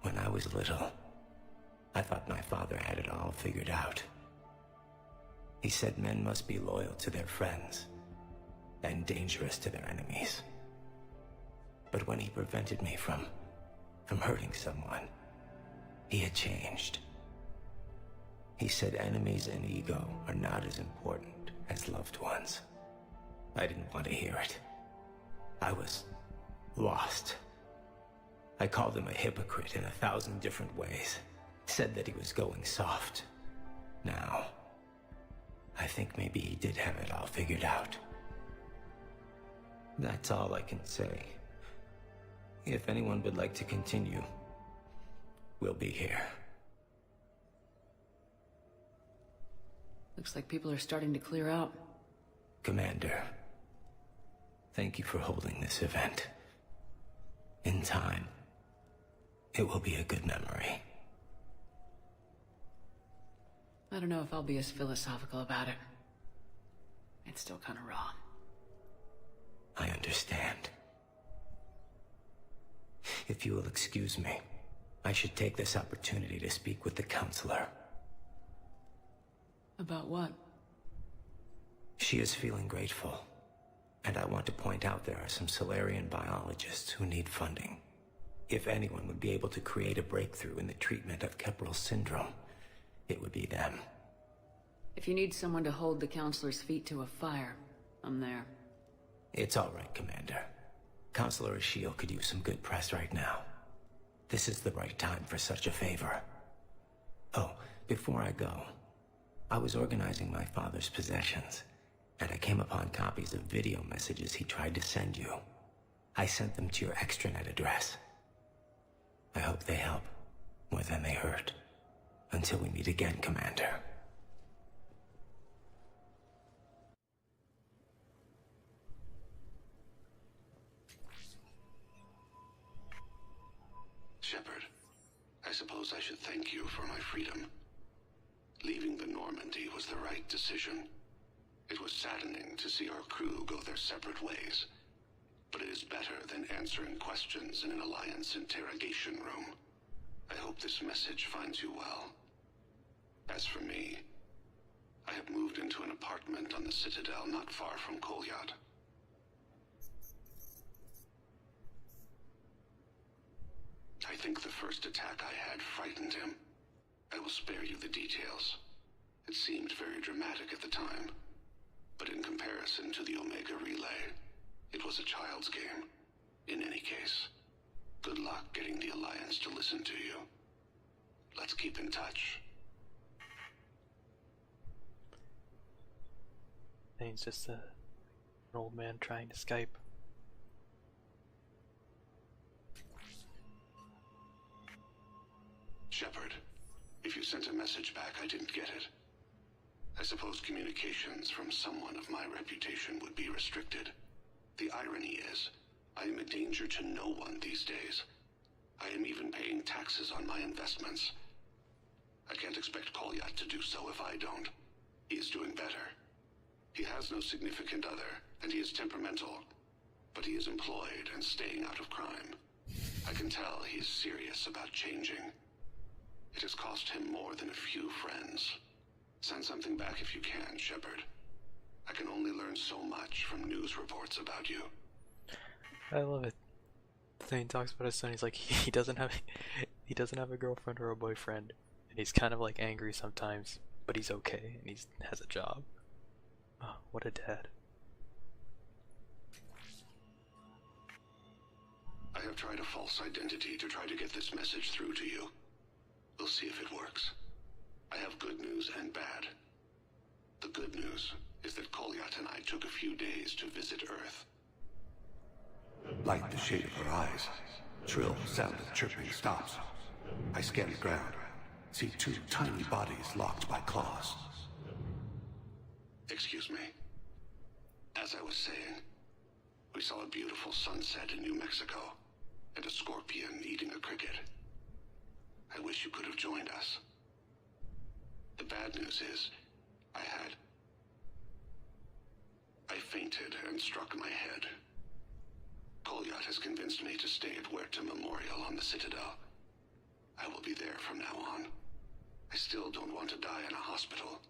[SPEAKER 21] When I was little, I thought my father had it all figured out. He said men must be loyal to their friends and dangerous to their enemies. But when he prevented me from hurting someone, he had changed. He said enemies and ego are not as important as loved ones. I didn't want to hear it. I was lost. I called him a hypocrite in 1,000 different ways. Said that he was going soft. Now, I think maybe he did have it all figured out. That's all I can say. If anyone would like to continue, we'll be here.
[SPEAKER 2] Looks like people are starting to clear out.
[SPEAKER 21] Commander, thank you for holding this event. In time, it will be a good memory.
[SPEAKER 2] I don't know if I'll be as philosophical about it. It's still kind of raw.
[SPEAKER 21] I understand. If you will excuse me, I should take this opportunity to speak with the counselor.
[SPEAKER 2] About what?
[SPEAKER 21] She is feeling grateful, and I want to point out there are some Solarian biologists who need funding. If anyone would be able to create a breakthrough in the treatment of Keppel syndrome, it would be them.
[SPEAKER 2] If you need someone to hold the counselor's feet to a fire, I'm there.
[SPEAKER 21] It's all right, Commander. Counselor Ashiel could use some good press right now. This is the right time for such a favor. Oh, before I go, I was organizing my father's possessions, and I came upon copies of video messages he tried to send you. I sent them to your extranet address. I hope they help, more than they hurt. Until we meet again, Commander.
[SPEAKER 8] Shepard, I suppose I should thank you for my freedom. Leaving the Normandy was the right decision. It was saddening to see our crew go their separate ways, but it is better than answering questions in an Alliance interrogation room. I hope this message finds you well. As for me, I have moved into an apartment on the Citadel not far from Kolyat. I think the first attack I had frightened him. I will spare you the details. It seemed very dramatic at the time, but in comparison to the Omega Relay, it was a child's game. In any case, good luck getting the Alliance to listen to you. Let's keep in touch.
[SPEAKER 5] And he's just an old man trying to Skype.
[SPEAKER 8] Shepard, if you sent a message back, I didn't get it. I suppose communications from someone of my reputation would be restricted. The irony is, I am a danger to no one these days. I am even paying taxes on my investments. I can't expect Kolyat to do so if I don't. He is doing better. He has no significant other, and he is temperamental, but he is employed and staying out of crime. I can tell he is serious about changing. It has cost him more than a few friends. Send something back if you can, Shepard. I can only learn so much from news reports about you.
[SPEAKER 5] I love it. Thane talks about his son. He's like he doesn't have a girlfriend or a boyfriend, and he's kind of like angry sometimes, but he's okay and he has a job. Oh, what a dad.
[SPEAKER 8] I have tried a false identity to try to get this message through to you. We'll see if it works. I have good news and bad. The good news is that Kolyat and I took a few days to visit Earth.
[SPEAKER 9] Light the shade of her eyes. Shrill sound of chirping stops. I scan the ground. See two tiny bodies locked by claws.
[SPEAKER 8] Excuse me. As I was saying, we saw a beautiful sunset in New Mexico, and a scorpion eating a cricket. I wish you could have joined us. The bad news is, I fainted and struck my head. Kolyat has convinced me to stay at Huerta Memorial on the Citadel. I will be there from now on. I still don't want to die in a hospital,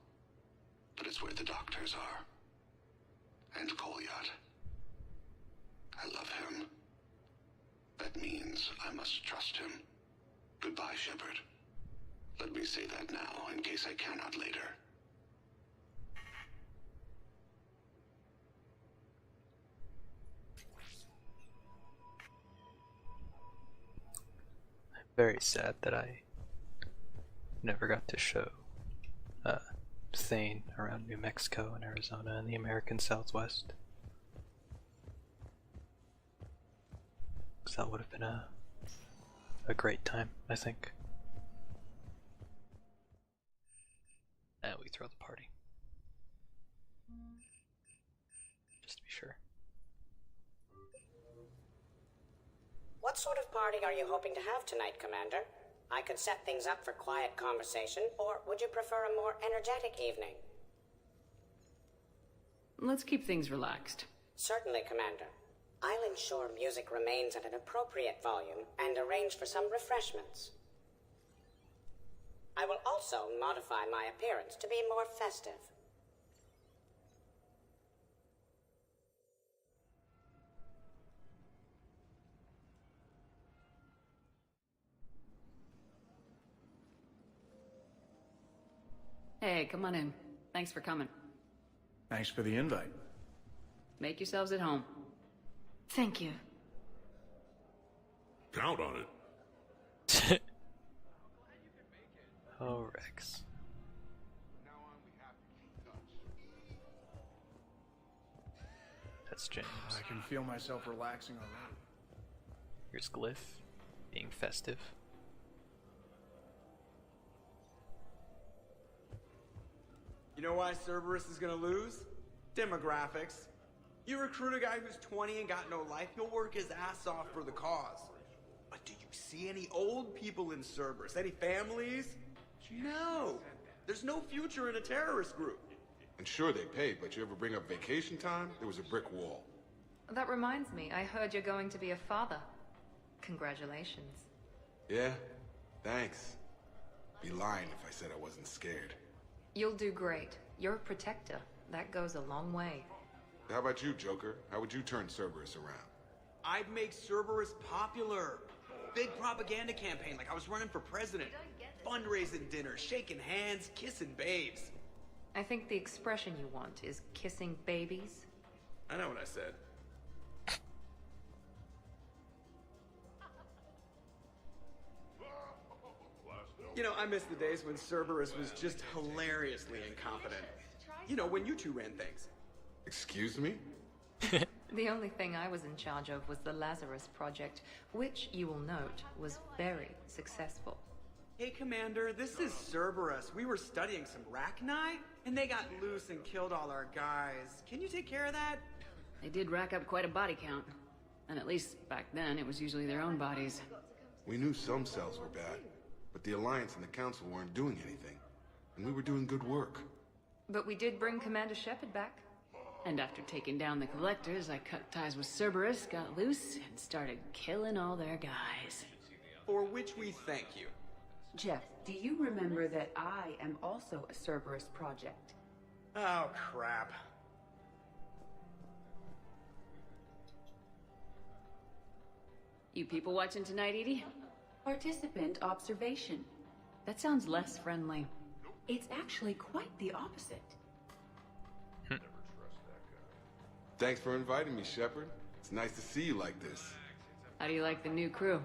[SPEAKER 8] but it's where the doctors are. And Kolyat. I love him. That means I must trust him. Goodbye, Shepard. Let me say that now, in case I cannot later.
[SPEAKER 5] I'm very sad that I never got to show Thane around New Mexico and Arizona and the American Southwest. Because that would have been a great time, I think. And we throw the party. Just to be sure.
[SPEAKER 4] What sort of party are you hoping to have tonight, Commander? I could set things up for quiet conversation, or would you prefer a more energetic evening?
[SPEAKER 2] Let's keep things relaxed.
[SPEAKER 4] Certainly, Commander. I'll ensure music remains at an appropriate volume and arrange for some refreshments. I will also modify my appearance to be more festive.
[SPEAKER 2] Hey, come on in. Thanks for coming.
[SPEAKER 22] Thanks for the invite.
[SPEAKER 2] Make yourselves at home.
[SPEAKER 11] Thank you.
[SPEAKER 3] Count on it.
[SPEAKER 5] Oh, Rex. That's James.
[SPEAKER 22] I can feel myself relaxing already.
[SPEAKER 5] Here's Glyph, being festive.
[SPEAKER 1] You know why Cerberus is gonna lose? Demographics. You recruit a guy who's 20 and got no life, he'll work his ass off for the cause. But do you see any old people in Cerberus? Any families? No. There's no future in a terrorist group.
[SPEAKER 18] And sure, they paid, but you ever bring up vacation time, there was a brick wall.
[SPEAKER 10] That reminds me, I heard you're going to be a father. Congratulations.
[SPEAKER 18] Yeah, thanks. Be lying if I said I wasn't scared.
[SPEAKER 10] You'll do great. You're a protector. That goes a long way.
[SPEAKER 18] How about you, Joker? How would you turn Cerberus around?
[SPEAKER 1] I'd make Cerberus popular. Big propaganda campaign like I was running for president. Fundraising dinners, shaking hands, kissing babes.
[SPEAKER 10] I think the expression you want is kissing babies.
[SPEAKER 1] I know what I said. You know, I miss the days when Cerberus was just hilariously incompetent. You know, when you two ran things.
[SPEAKER 18] Excuse me?
[SPEAKER 10] The only thing I was in charge of was the Lazarus Project, which, you will note, was very successful.
[SPEAKER 1] Hey, Commander, this is Cerberus. We were studying some Rachni, and they got loose and killed all our guys. Can you take care of that?
[SPEAKER 2] They did rack up quite a body count. And at least back then, it was usually their own bodies.
[SPEAKER 18] We knew some cells were bad, but the Alliance and the Council weren't doing anything. And we were doing good work.
[SPEAKER 10] But we did bring Commander Shepard back.
[SPEAKER 2] And after taking down the Collectors, I cut ties with Cerberus, got loose, and started killing all their guys.
[SPEAKER 1] For which we thank you.
[SPEAKER 6] Jeff, do you remember that I am also a Cerberus project?
[SPEAKER 1] Oh, crap.
[SPEAKER 2] You people watching tonight, Edie?
[SPEAKER 6] Participant observation.
[SPEAKER 2] That sounds less friendly.
[SPEAKER 6] It's actually quite the opposite.
[SPEAKER 18] Thanks for inviting me, Shepard. It's nice to see you like this.
[SPEAKER 2] How do you like the new crew?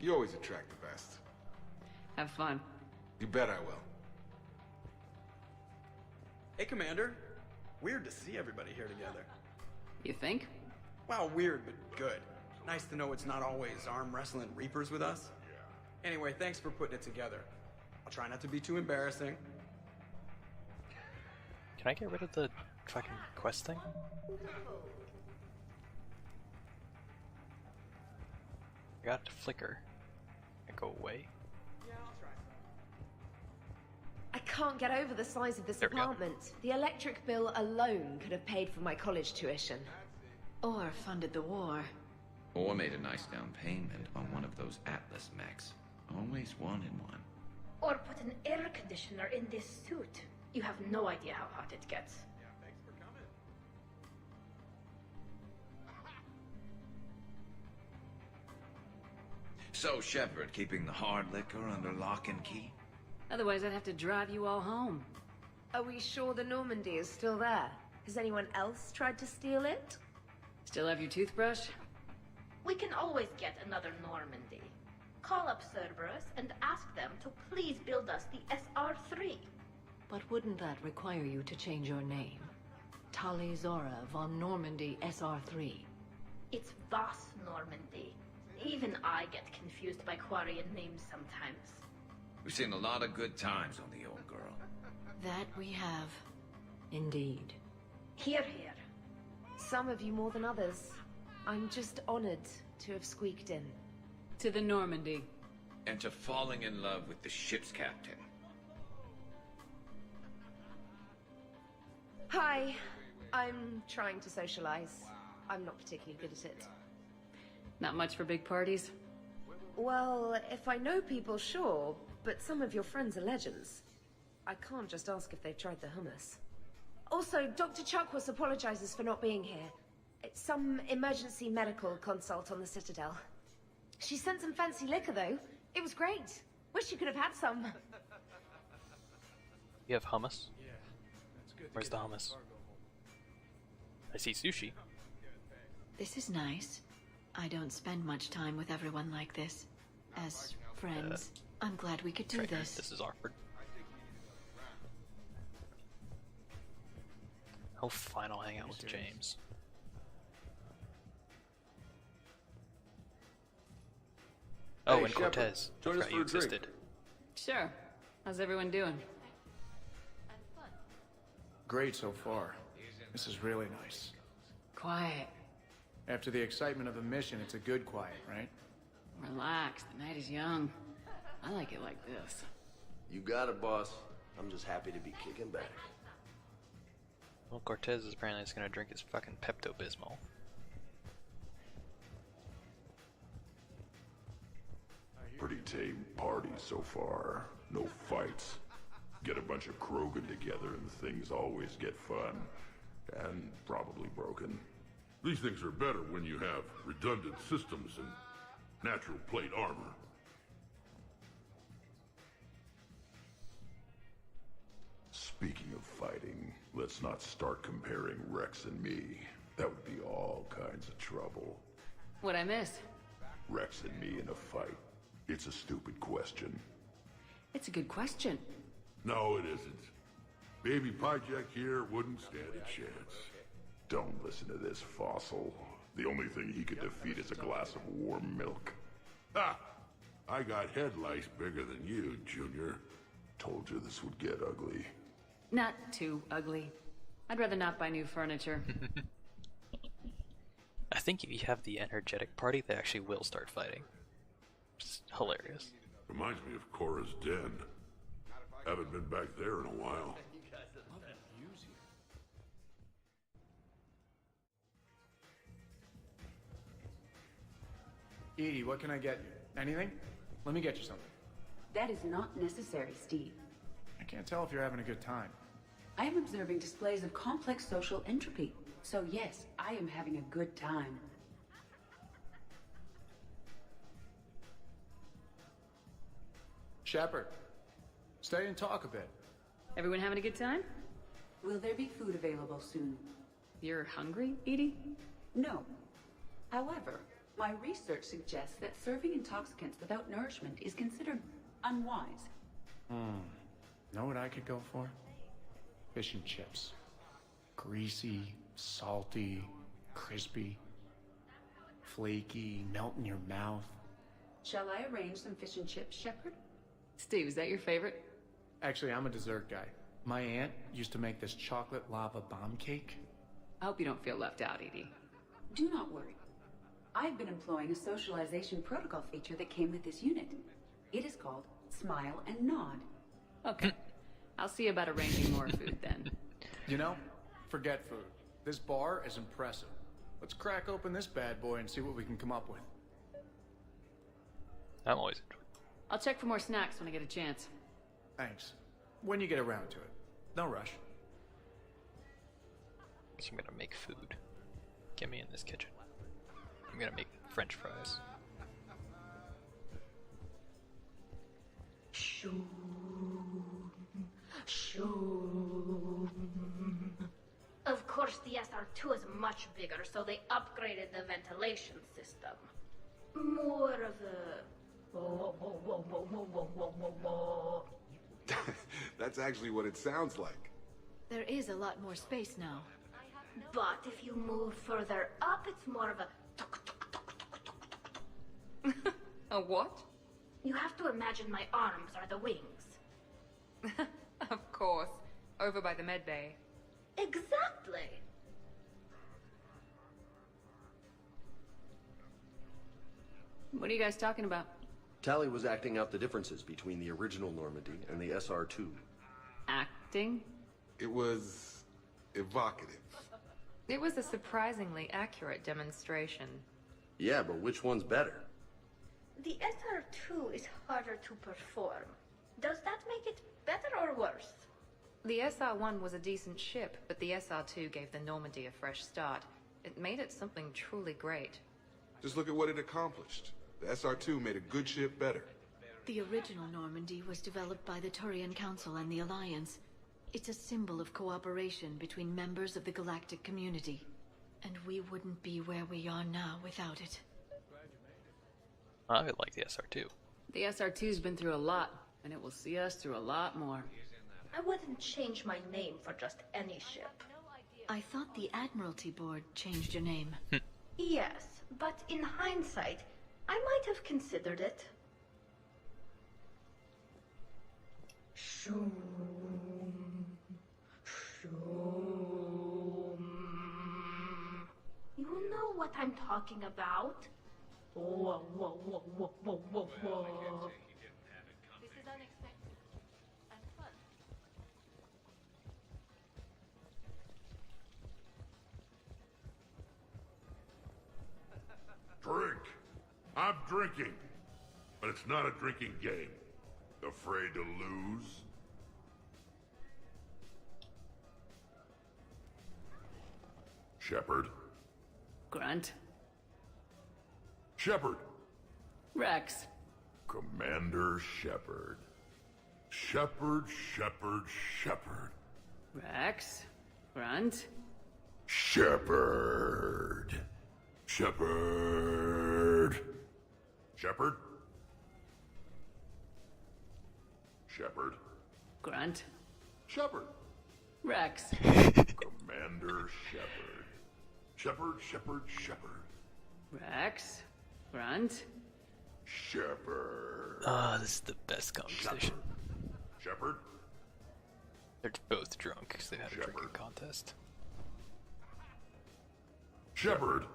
[SPEAKER 18] You always attract the best.
[SPEAKER 2] Have fun.
[SPEAKER 18] You bet I will.
[SPEAKER 1] Hey, Commander. Weird to see everybody here together.
[SPEAKER 2] You think?
[SPEAKER 1] Well, weird, but good. Nice to know it's not always arm wrestling Reapers with us. Anyway, thanks for putting it together. I'll try not to be too embarrassing.
[SPEAKER 5] Can I get rid of the fucking quest thing? I got it to flicker and go away.
[SPEAKER 23] I can't get over the size of this apartment. The electric bill alone could have paid for my college tuition.
[SPEAKER 11] Or funded the war.
[SPEAKER 14] Or made a nice down payment on one of those Atlas mechs. Always wanted one.
[SPEAKER 7] Or put an air conditioner in this suit. You have no idea how hot it gets.
[SPEAKER 14] So, Shepard, keeping the hard liquor under lock and key?
[SPEAKER 2] Otherwise, I'd have to drive you all home.
[SPEAKER 23] Are we sure the Normandy is still there? Has anyone else tried to steal it?
[SPEAKER 2] Still have your toothbrush?
[SPEAKER 12] We can always get another Normandy. Call up Cerberus and ask them to please build us the SR-3.
[SPEAKER 13] But wouldn't that require you to change your name? Tali Zora von Normandy SR-3.
[SPEAKER 12] It's Voss Normandy. Even I get confused by Quarian names sometimes.
[SPEAKER 14] We've seen a lot of good times on the old girl.
[SPEAKER 13] That we have. Indeed.
[SPEAKER 23] Hear, hear. Some of you more than others. I'm just honored to have squeaked in.
[SPEAKER 2] To the Normandy.
[SPEAKER 14] And to falling in love with the ship's captain.
[SPEAKER 23] Hi. I'm trying to socialize. I'm not particularly good at it.
[SPEAKER 2] Not much for big parties?
[SPEAKER 23] Well, if I know people, sure, but some of your friends are legends. I can't just ask if they've tried the hummus. Also, Dr. Chuckworth apologizes for not being here. It's some emergency medical consult on the Citadel. She sent some fancy liquor, though. It was great. Wish you could have had some.
[SPEAKER 5] You have hummus? Where's the hummus? I see sushi.
[SPEAKER 11] This is nice. I don't spend much time with everyone like this. As friends, I'm glad we could do this.
[SPEAKER 5] This is awkward. Oh, fine, I'll hang out with James. Oh,
[SPEAKER 22] Hey,
[SPEAKER 5] and
[SPEAKER 22] Shepard,
[SPEAKER 5] Cortez.
[SPEAKER 22] join us
[SPEAKER 5] Forgot
[SPEAKER 22] for
[SPEAKER 5] you
[SPEAKER 22] a drink.
[SPEAKER 5] existed.
[SPEAKER 2] Sure. How's everyone doing?
[SPEAKER 22] Great so far. This is really nice.
[SPEAKER 2] Quiet.
[SPEAKER 22] After the excitement of the mission, it's a good quiet, right?
[SPEAKER 2] Relax. The night is young. I like it like this.
[SPEAKER 15] You got it, boss. I'm just happy to be kicking back.
[SPEAKER 5] Well, Cortez is apparently just gonna drink his fucking Pepto-Bismol.
[SPEAKER 3] Pretty tame party so far. No fights. Get a bunch of Krogan together and things always get fun. And probably broken. These things are better when you have redundant systems and natural plate armor. Speaking of fighting, let's not start comparing Rex and me. That would be all kinds of trouble.
[SPEAKER 2] What'd I miss?
[SPEAKER 3] Rex and me in a fight. It's a stupid question.
[SPEAKER 2] It's a good question.
[SPEAKER 3] No, it isn't. Baby Pyjak here wouldn't stand a chance. Don't listen to this fossil. The only thing he could defeat is a glass of warm milk. Ha! I got head lice bigger than you, Junior. Told you this would get ugly.
[SPEAKER 2] Not too ugly. I'd rather not buy new furniture.
[SPEAKER 5] I think if you have the energetic party, they actually will start fighting. It's hilarious.
[SPEAKER 3] Reminds me of Cora's den. Haven't been back there in a while.
[SPEAKER 22] Edie, what can I get you? Anything? Let me get you something.
[SPEAKER 6] That is not necessary, Steve.
[SPEAKER 22] I can't tell if you're having a good time.
[SPEAKER 6] I am observing displays of complex social entropy. So yes, I am having a good time.
[SPEAKER 22] Shepard, stay and talk a bit.
[SPEAKER 2] Everyone having a good time?
[SPEAKER 6] Will there be food available soon?
[SPEAKER 2] You're hungry, Edie?
[SPEAKER 6] No. However, my research suggests that serving intoxicants without nourishment is considered unwise.
[SPEAKER 22] Know what I could go for? Fish and chips. Greasy, salty, crispy, flaky, melt in your mouth.
[SPEAKER 6] Shall I arrange some fish and chips, Shepard?
[SPEAKER 2] Steve, is that your favorite?
[SPEAKER 22] Actually, I'm a dessert guy. My aunt used to make this chocolate lava bomb cake.
[SPEAKER 2] I hope you don't feel left out, Edie.
[SPEAKER 6] Do not worry. I've been employing a socialization protocol feature that came with this unit. It is called Smile and Nod.
[SPEAKER 2] Okay. I'll see about arranging more food then.
[SPEAKER 22] You know, forget food. This bar is impressive. Let's crack open this bad boy and see what we can come up with.
[SPEAKER 5] I'm always enjoying.
[SPEAKER 2] I'll check for more snacks when I get a chance.
[SPEAKER 22] Thanks. When you get around to it. No rush.
[SPEAKER 5] So I'm gonna make food. Get me in this kitchen. I'm gonna make French fries.
[SPEAKER 6] Shoo.
[SPEAKER 12] Shoo. Of course, the SR2 is much bigger, so they upgraded the ventilation system. More of a...
[SPEAKER 18] That's actually what it sounds like.
[SPEAKER 11] There is a lot more space now.
[SPEAKER 12] But if you move further up, it's more of a...
[SPEAKER 10] A what?
[SPEAKER 12] You have to imagine my arms are the wings.
[SPEAKER 10] Of course. Over by the med bay.
[SPEAKER 12] Exactly.
[SPEAKER 2] What are you guys talking about?
[SPEAKER 15] Tally was acting out the differences between the original Normandy and the SR2.
[SPEAKER 2] Acting?
[SPEAKER 18] It was evocative.
[SPEAKER 10] It was a surprisingly accurate demonstration.
[SPEAKER 15] Yeah, but which one's better?
[SPEAKER 12] The SR2 is harder to perform. Does that make it better or worse?
[SPEAKER 10] The SR-1 was a decent ship, but the SR-2 gave the Normandy a fresh start. It made it something truly great.
[SPEAKER 18] Just look at what it accomplished. The SR2 made a good ship better.
[SPEAKER 11] The original Normandy was developed by the Turian Council and the Alliance. It's a symbol of cooperation between members of the galactic community. And we wouldn't be where we are now without it.
[SPEAKER 5] I like the SR2.
[SPEAKER 2] The SR2's been through a lot, and it will see us through a lot more.
[SPEAKER 12] I wouldn't change my name for just any ship.
[SPEAKER 11] I thought the Admiralty Board changed your name.
[SPEAKER 12] Yes, but in hindsight, I might have considered it. Shoom. Shoom. You know what I'm talking about? Whoa, whoa, whoa, whoa, whoa, whoa, whoa. This is unexpected and fun.
[SPEAKER 3] Drink. I'm drinking. But it's not a drinking game. Afraid to lose? Shepard.
[SPEAKER 2] Grunt.
[SPEAKER 3] Shepard.
[SPEAKER 2] Rex.
[SPEAKER 3] Commander Shepard. Shepard, Shepard, Shepard.
[SPEAKER 2] Rex. Grunt.
[SPEAKER 3] Shepard. Shepard. Shepard. Shepard.
[SPEAKER 2] Grunt.
[SPEAKER 3] Shepard.
[SPEAKER 2] Rex.
[SPEAKER 3] Commander Shepard. Shepard, Shepard, Shepard.
[SPEAKER 2] Rex. Grunt.
[SPEAKER 3] Shepard.
[SPEAKER 5] Ah, this is the best conversation.
[SPEAKER 3] Shepard.
[SPEAKER 5] They're both drunk because they had a drinking contest.
[SPEAKER 3] Shepard.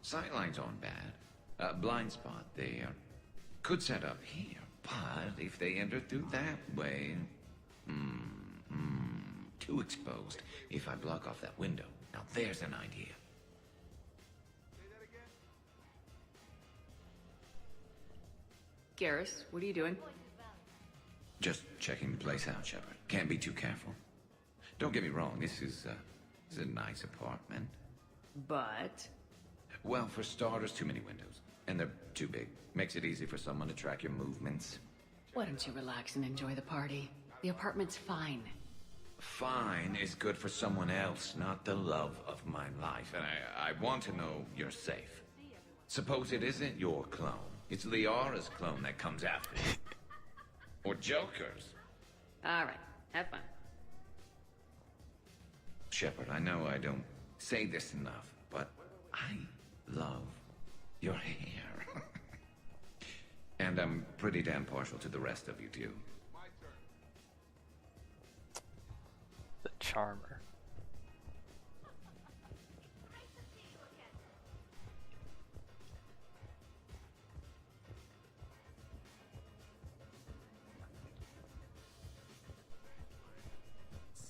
[SPEAKER 14] Sightline's on bad. Blind spot, they could set up here, but if they enter through that way... too exposed if I block off that window. Now there's an idea.
[SPEAKER 2] Garrus, what are you doing?
[SPEAKER 14] Just checking the place out, Shepard. Can't be too careful. Don't get me wrong, this is a nice apartment.
[SPEAKER 2] But...
[SPEAKER 14] Well, for starters, too many windows. And they're too big. Makes it easy for someone to track your movements.
[SPEAKER 2] Why don't you relax and enjoy the party? The apartment's fine.
[SPEAKER 14] Fine is good for someone else, not the love of my life. And I want to know you're safe. Suppose it isn't your clone. It's Liara's clone that comes after you. Or Joker's.
[SPEAKER 2] Alright, have fun.
[SPEAKER 14] Shepard, I know I don't say this enough, but I love your hair. And I'm pretty damn partial to the rest of you, too.
[SPEAKER 5] The charmer.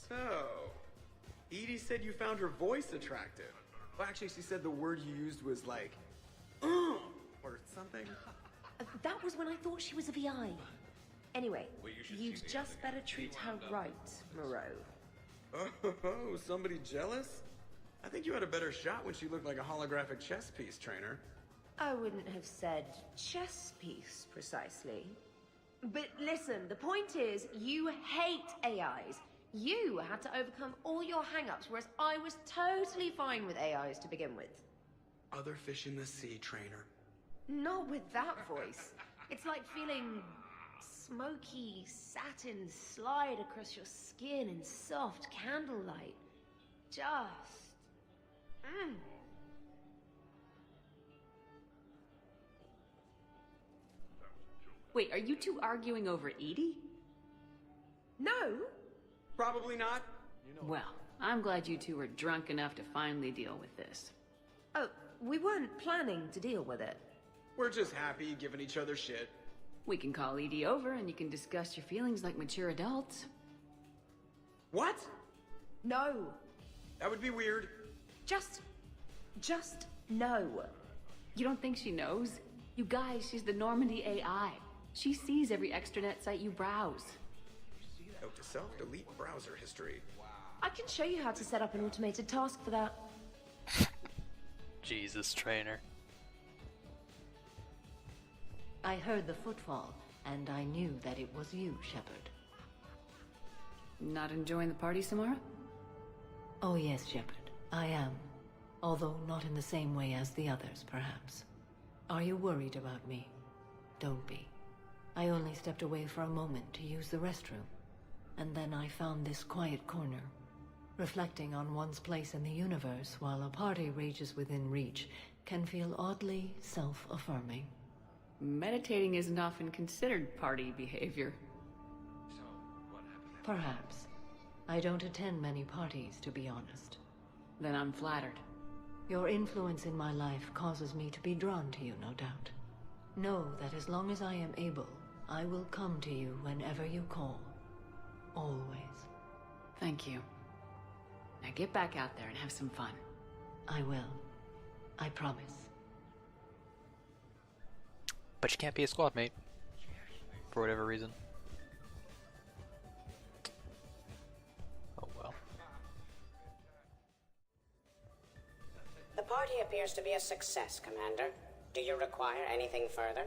[SPEAKER 1] So, Edie said you found her voice attractive. Well, actually, she said the word you used was like, or something.
[SPEAKER 23] That was when I thought she was a VI. Anyway, you'd just better treat her right, Moreau.
[SPEAKER 1] Oh, somebody jealous? I think you had a better shot when she looked like a holographic chess piece, Trainer.
[SPEAKER 23] I wouldn't have said chess piece, precisely. But listen, the point is, you hate AIs. You had to overcome all your hang-ups, whereas I was totally fine with AIs to begin with.
[SPEAKER 1] Other fish in the sea, Trainer.
[SPEAKER 23] Not with that voice. It's like feeling smoky satin slide across your skin in soft candlelight. Just...
[SPEAKER 2] Wait, are you two arguing over Edie?
[SPEAKER 23] No.
[SPEAKER 1] Probably not.
[SPEAKER 2] Well, I'm glad you two were drunk enough to finally deal with this.
[SPEAKER 23] Oh, we weren't planning to deal with it.
[SPEAKER 1] We're just happy giving each other shit.
[SPEAKER 2] We can call Edie over and you can discuss your feelings like mature adults.
[SPEAKER 1] What?
[SPEAKER 23] No.
[SPEAKER 1] That would be weird.
[SPEAKER 23] Just no.
[SPEAKER 2] You don't think she knows? You guys, she's the Normandy AI. She sees every extranet site you browse.
[SPEAKER 1] Note to self, delete browser history.
[SPEAKER 23] I can show you how to set up an automated task for that.
[SPEAKER 5] Jesus, Trainer.
[SPEAKER 13] I heard the footfall, and I knew that it was you, Shepard.
[SPEAKER 2] Not enjoying the party, Samara?
[SPEAKER 13] Oh yes, Shepard, I am. Although not in the same way as the others, perhaps. Are you worried about me? Don't be. I only stepped away for a moment to use the restroom, and then I found this quiet corner. Reflecting on one's place in the universe while a party rages within reach can feel oddly self-affirming.
[SPEAKER 2] Meditating isn't often considered party behavior.
[SPEAKER 13] Perhaps. I don't attend many parties, to be honest.
[SPEAKER 2] Then I'm flattered.
[SPEAKER 13] Your influence in my life causes me to be drawn to you, no doubt. Know that as long as I am able, I will come to you whenever you call. Always.
[SPEAKER 2] Thank you. Now get back out there and have some fun.
[SPEAKER 13] I will. I promise.
[SPEAKER 5] But you can't be a squad mate. For whatever reason. Oh well.
[SPEAKER 4] The party appears to be a success, Commander. Do you require anything further?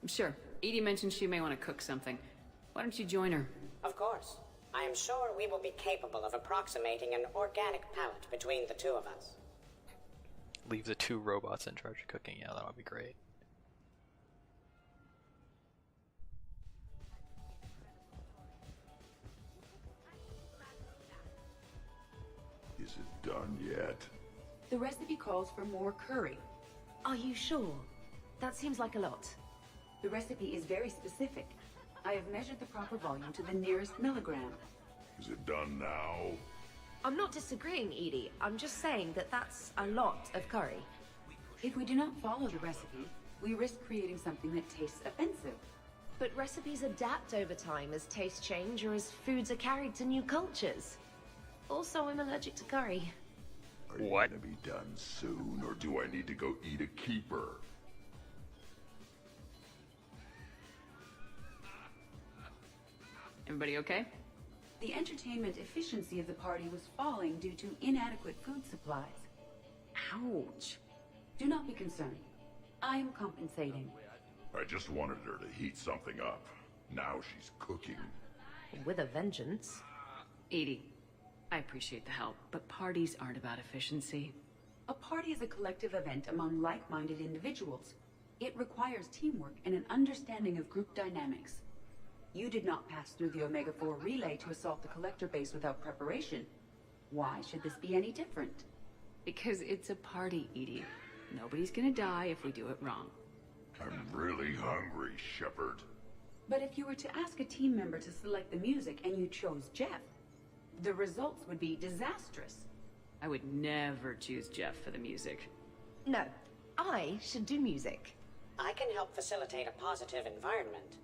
[SPEAKER 2] Sure. Edie mentioned she may want to cook something. Why don't you join her?
[SPEAKER 4] Of course. I am sure we will be capable of approximating an organic palette between the two of us.
[SPEAKER 5] Leave the two robots in charge of cooking. Yeah, that would be great.
[SPEAKER 3] Is it done yet?
[SPEAKER 6] The recipe calls for more curry.
[SPEAKER 23] Are you sure? That seems like a lot.
[SPEAKER 6] The recipe is very specific. I have measured the proper volume to the nearest milligram.
[SPEAKER 3] Is it done now?
[SPEAKER 23] I'm not disagreeing, Edie. I'm just saying that that's a lot of curry.
[SPEAKER 6] If we do not follow the recipe, we risk creating something that tastes offensive.
[SPEAKER 23] But recipes adapt over time as tastes change or as foods are carried to new cultures. Also, I'm allergic to curry.
[SPEAKER 3] Are you gonna be done soon, or do I need to go eat a keeper?
[SPEAKER 2] Everybody okay?
[SPEAKER 6] The entertainment efficiency of the party was falling due to inadequate food supplies.
[SPEAKER 2] Ouch.
[SPEAKER 6] Do not be concerned. I am compensating.
[SPEAKER 3] I just wanted her to heat something up. Now she's cooking.
[SPEAKER 23] With a vengeance.
[SPEAKER 2] Edie, I appreciate the help, but parties aren't about efficiency.
[SPEAKER 6] A party is a collective event among like-minded individuals. It requires teamwork and an understanding of group dynamics. You did not pass through the Omega-4 relay to assault the Collector base without preparation. Why should this be any different?
[SPEAKER 2] Because it's a party, Edie. Nobody's gonna die if we do it wrong.
[SPEAKER 3] I'm really hungry, Shepard.
[SPEAKER 6] But if you were to ask a team member to select the music and you chose Jeff, the results would be disastrous.
[SPEAKER 2] I would never choose Jeff for the music.
[SPEAKER 23] No, I should do music.
[SPEAKER 4] I can help facilitate a positive environment.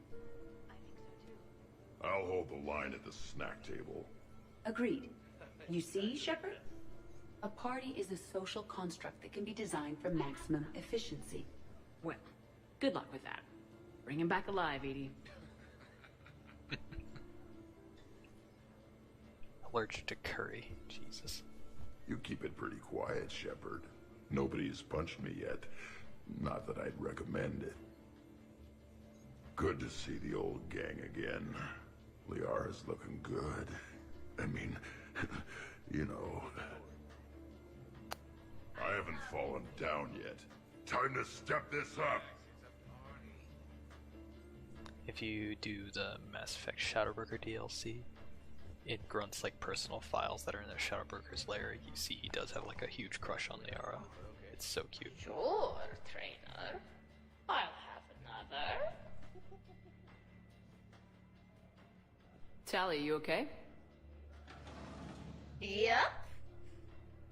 [SPEAKER 3] I'll hold the line at the snack table.
[SPEAKER 6] Agreed. You see, Shepard? A party is a social construct that can be designed for maximum efficiency.
[SPEAKER 2] Well, good luck with that. Bring him back alive, Edie.
[SPEAKER 5] Allergic to curry. Jesus.
[SPEAKER 3] You keep it pretty quiet, Shepard. Nobody's punched me yet. Not that I'd recommend it. Good to see the old gang again. Liara's looking good. I mean, you know... I haven't fallen down yet. Time to step this up!
[SPEAKER 5] If you do the Mass Effect Shadowbroker DLC, it grunts like personal files that are in the Shadowbroker's lair. You see he does have like a huge crush on Liara. It's so cute.
[SPEAKER 12] Sure, trainer. I'll have another.
[SPEAKER 2] Tally, you okay?
[SPEAKER 12] Yep.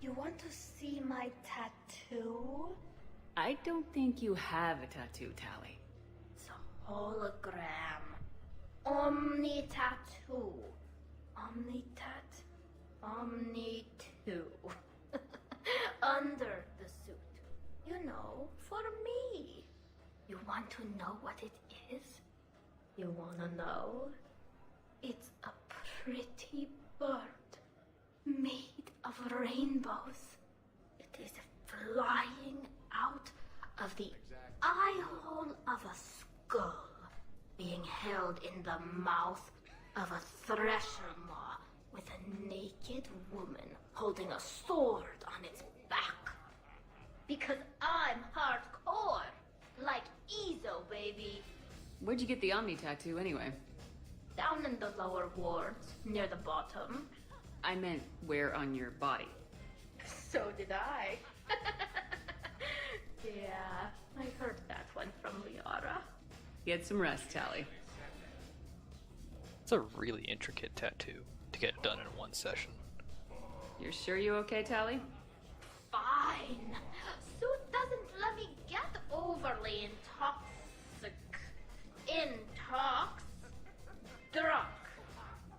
[SPEAKER 12] You want to see my tattoo?
[SPEAKER 2] I don't think you have a tattoo, Tally.
[SPEAKER 12] It's a hologram. Omni tattoo. Omni 2. Under the suit. You know, for me. You want to know what it is? You wanna know? It's a pretty bird made of rainbows. It is flying out of the eye hole of a skull, being held in the mouth of a thresher maw with a naked woman holding a sword on its back. Because I'm hardcore, like Ezo, baby.
[SPEAKER 2] Where'd you get the Omni tattoo anyway?
[SPEAKER 12] Down in the lower wards, near the bottom.
[SPEAKER 2] I meant where on your body?
[SPEAKER 12] So did I. Yeah, I heard that one from Liara.
[SPEAKER 2] Get some rest, Tally.
[SPEAKER 5] It's a really intricate tattoo to get done in one session.
[SPEAKER 2] You're sure you okay, Tally?
[SPEAKER 12] Fine. Suit doesn't let me get overly drunk.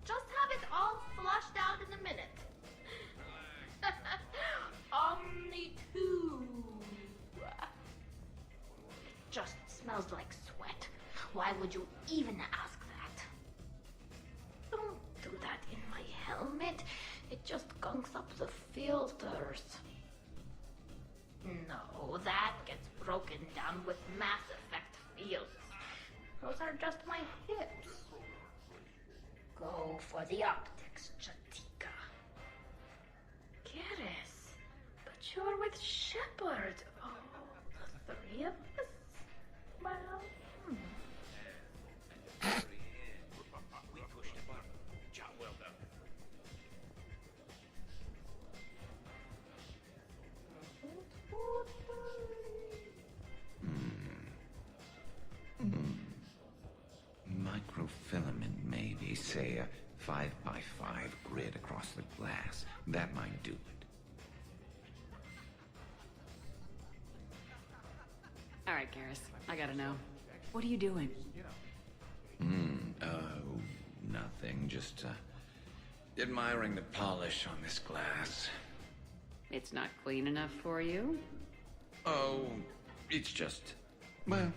[SPEAKER 12] Just have it all flushed out in a minute. Omni 2. It just smells like sweat. Why would you even ask that? Don't do that in my helmet. It just gunks up the filters. No, that gets broken down with Mass Effect fields. Those are just my hips. Go for the optics, Jatika. Garrus, but you're with Shepard. Oh, the three of us? Well,
[SPEAKER 14] We pushed a button. Job well done. Microfilament, maybe. Say a 5x5 grid across the glass. That might do it.
[SPEAKER 2] All right, Garrus, I gotta know. What are you doing?
[SPEAKER 14] Nothing. Just, admiring the polish on this glass.
[SPEAKER 2] It's not clean enough for you?
[SPEAKER 14] Oh, it's just... Well,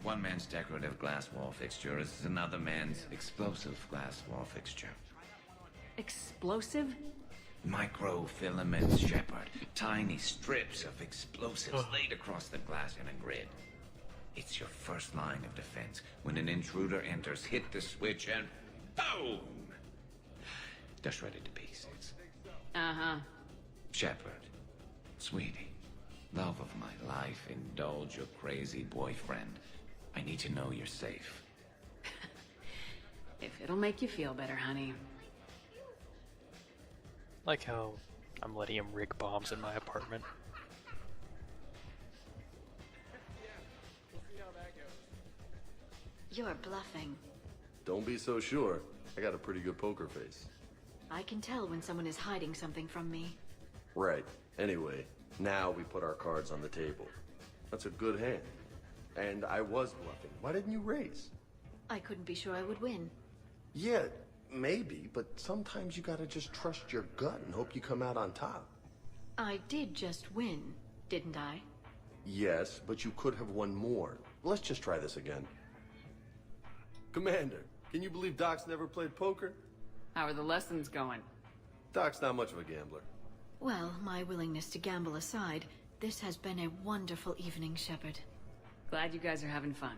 [SPEAKER 14] one man's decorative glass wall fixture is another man's explosive glass wall fixture.
[SPEAKER 2] Explosive?
[SPEAKER 14] Microfilaments, Shepard. Tiny strips of explosives laid across the glass in a grid. It's your first line of defense. When an intruder enters, hit the switch and boom! They're shredded to pieces.
[SPEAKER 2] Uh-huh.
[SPEAKER 14] Shepard, sweetie, love of my life, indulge your crazy boyfriend. I need to know you're safe.
[SPEAKER 2] If it'll make you feel better, honey.
[SPEAKER 5] Like how I'm letting him rig bombs in my apartment.
[SPEAKER 11] You're bluffing.
[SPEAKER 15] Don't be so sure. I got a pretty good poker face.
[SPEAKER 11] I can tell when someone is hiding something from me.
[SPEAKER 15] Right. Anyway, now we put our cards on the table. That's a good hand. And I was bluffing. Why didn't you raise?
[SPEAKER 11] I couldn't be sure I would win.
[SPEAKER 15] Yeah, maybe, but sometimes you gotta just trust your gut and hope you come out on top.
[SPEAKER 11] I did just win, didn't I?
[SPEAKER 15] Yes, but you could have won more. Let's just try this again. Commander, can you believe Doc's never played poker?
[SPEAKER 2] How are the lessons going?
[SPEAKER 15] Doc's not much of a gambler.
[SPEAKER 11] Well, my willingness to gamble aside, this has been a wonderful evening, Shepard.
[SPEAKER 2] Glad you guys are having fun.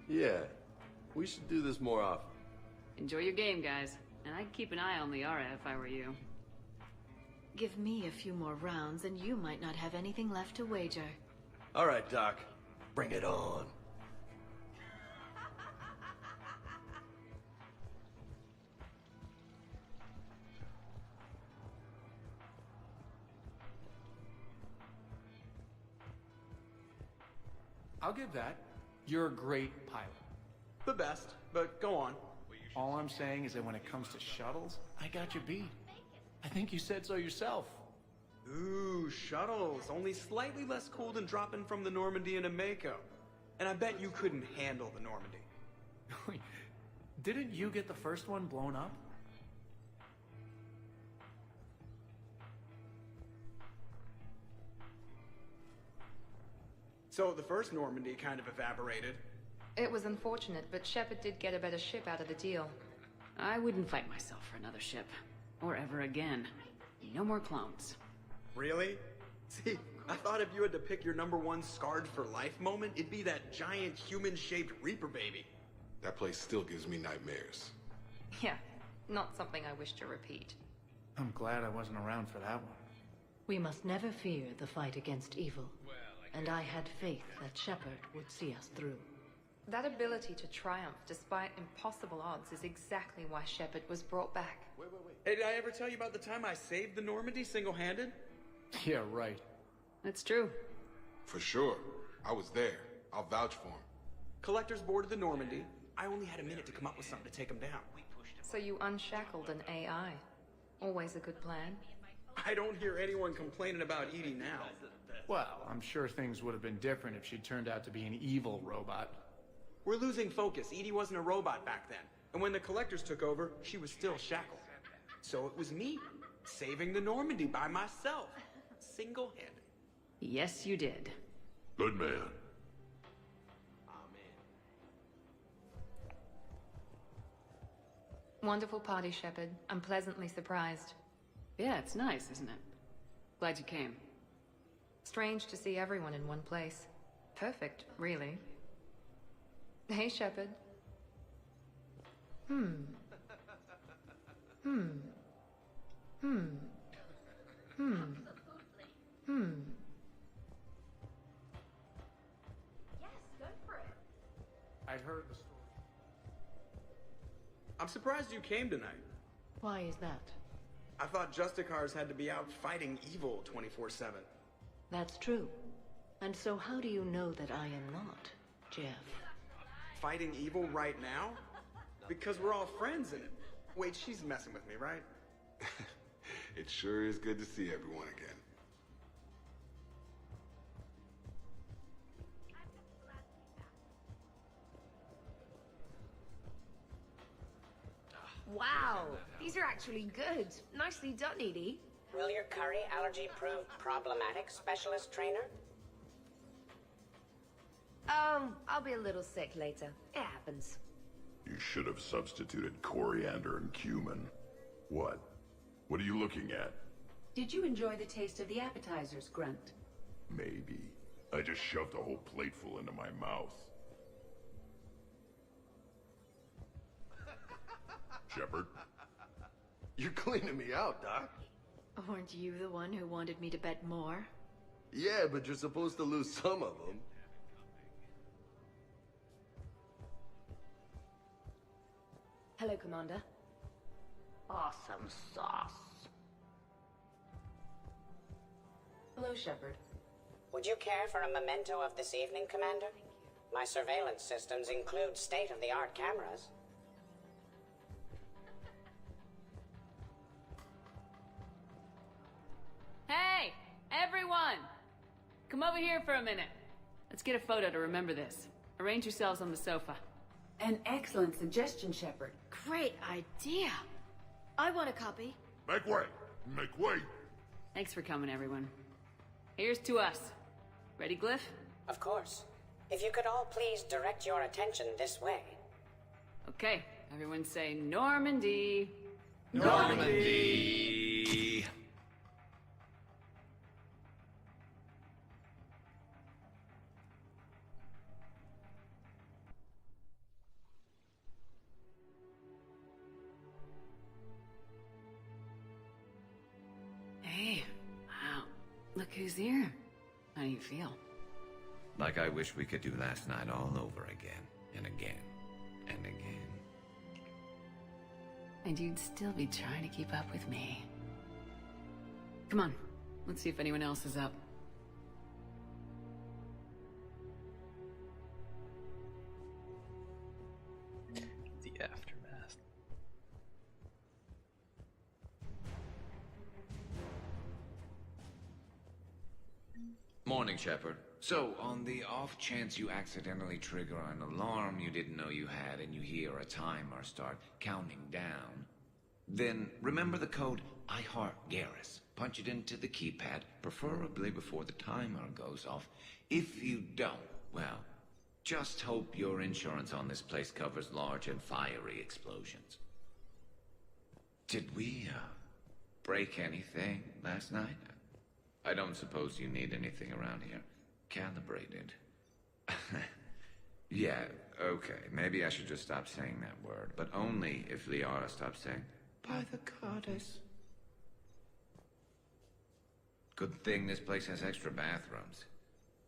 [SPEAKER 15] Yeah, we should do this more often.
[SPEAKER 2] Enjoy your game, guys. And I'd keep an eye on Liara if I were you.
[SPEAKER 11] Give me a few more rounds and you might not have anything left to wager.
[SPEAKER 15] All right, Doc. Bring it on.
[SPEAKER 22] I'll give that. You're a great pilot.
[SPEAKER 1] The best, but go on.
[SPEAKER 22] All I'm saying is that when it comes to shuttles, I got you beat. I think you said so yourself.
[SPEAKER 1] Ooh, shuttles. Only slightly less cool than dropping from the Normandy into Mako. And I bet you couldn't handle the Normandy.
[SPEAKER 22] Didn't you get the first one blown up?
[SPEAKER 1] So the first Normandy kind of evaporated.
[SPEAKER 10] It was unfortunate, but Shepard did get a better ship out of the deal.
[SPEAKER 2] I wouldn't fight myself for another ship. Or ever again. No more clones.
[SPEAKER 1] Really? See, I thought if you had to pick your #1 scarred for life moment, it'd be that giant human-shaped Reaper baby.
[SPEAKER 18] That place still gives me nightmares.
[SPEAKER 10] Yeah, not something I wish to repeat.
[SPEAKER 22] I'm glad I wasn't around for that one.
[SPEAKER 13] We must never fear the fight against evil. And I had faith that Shepard would see us through.
[SPEAKER 10] That ability to triumph despite impossible odds is exactly why Shepard was brought back.
[SPEAKER 1] Hey, did I ever tell you about the time I saved the Normandy single-handed?
[SPEAKER 22] Yeah, right.
[SPEAKER 2] That's true.
[SPEAKER 18] For sure. I was there. I'll vouch for him.
[SPEAKER 1] Collectors boarded the Normandy. I only had a minute to come up with something to take them down.
[SPEAKER 10] So you unshackled an AI. Always a good plan.
[SPEAKER 1] I don't hear anyone complaining about EDI now.
[SPEAKER 22] Well, I'm sure things would have been different if she turned out to be an evil robot.
[SPEAKER 1] We're losing focus. EDI wasn't a robot back then. And when the Collectors took over, she was still shackled. So it was me, saving the Normandy by myself. Single-handed.
[SPEAKER 2] Yes, you did.
[SPEAKER 3] Good man.
[SPEAKER 10] Wonderful party, Shepard. I'm pleasantly surprised.
[SPEAKER 2] Yeah, it's nice, isn't it? Glad you came.
[SPEAKER 10] Strange to see everyone in one place. Perfect, really. Hey, Shepard. Hmm.
[SPEAKER 23] Yes, go for it.
[SPEAKER 22] I'd heard the story.
[SPEAKER 1] I'm surprised you came tonight.
[SPEAKER 13] Why is that?
[SPEAKER 1] I thought Justicars had to be out fighting evil 24/7.
[SPEAKER 13] That's true. And so how do you know that I am not, Jeff?
[SPEAKER 1] Fighting evil right now? Because we're all friends in it. Wait, she's messing with me, right?
[SPEAKER 18] It sure is good to see everyone again.
[SPEAKER 23] Wow, these are actually good. Nicely done, Edie.
[SPEAKER 4] Will your curry allergy prove problematic, Specialist Trainer?
[SPEAKER 23] I'll be a little sick later. It happens.
[SPEAKER 3] You should have substituted coriander and cumin. What? What are you looking at?
[SPEAKER 6] Did you enjoy the taste of the appetizers, Grunt?
[SPEAKER 3] Maybe. I just shoved a whole plateful into my mouth. Shepard?
[SPEAKER 15] You're cleaning me out, Doc.
[SPEAKER 11] Weren't you the one who wanted me to bet more?
[SPEAKER 15] Yeah, but you're supposed to lose some of them.
[SPEAKER 23] Hello, Commander.
[SPEAKER 13] Awesome sauce.
[SPEAKER 6] Hello, Shepard.
[SPEAKER 4] Would you care for a memento of this evening, Commander? My surveillance systems include state-of-the-art cameras.
[SPEAKER 2] Hey, everyone! Come over here for a minute. Let's get a photo to remember this. Arrange yourselves on the sofa.
[SPEAKER 6] An excellent suggestion, Shepard.
[SPEAKER 11] Great idea. I want a copy.
[SPEAKER 3] Make way! Make way!
[SPEAKER 2] Thanks for coming, everyone. Here's to us. Ready, Glyph?
[SPEAKER 4] Of course. If you could all please direct your attention this way.
[SPEAKER 2] Okay, everyone say Normandy.
[SPEAKER 14] Normandy!
[SPEAKER 2] Hey, wow. Look who's here. How do you feel?
[SPEAKER 14] Like I wish we could do last night all over again, and again, and again.
[SPEAKER 2] And you'd still be trying to keep up with me. Come on, let's see if anyone else is up.
[SPEAKER 5] The aftermath.
[SPEAKER 14] Morning, Shepard. So, on the off chance you accidentally trigger an alarm you didn't know you had and you hear a timer start counting down, then remember the code I Heart Garrus. Punch it into the keypad, preferably before the timer goes off. If you don't, well, just hope your insurance on this place covers large and fiery explosions. Did we, break anything last night? I don't suppose you need anything around here. Calibrated. Yeah, okay. Maybe I should just stop saying that word. But only if Liara stops saying, by the goddess. Good thing this place has extra bathrooms.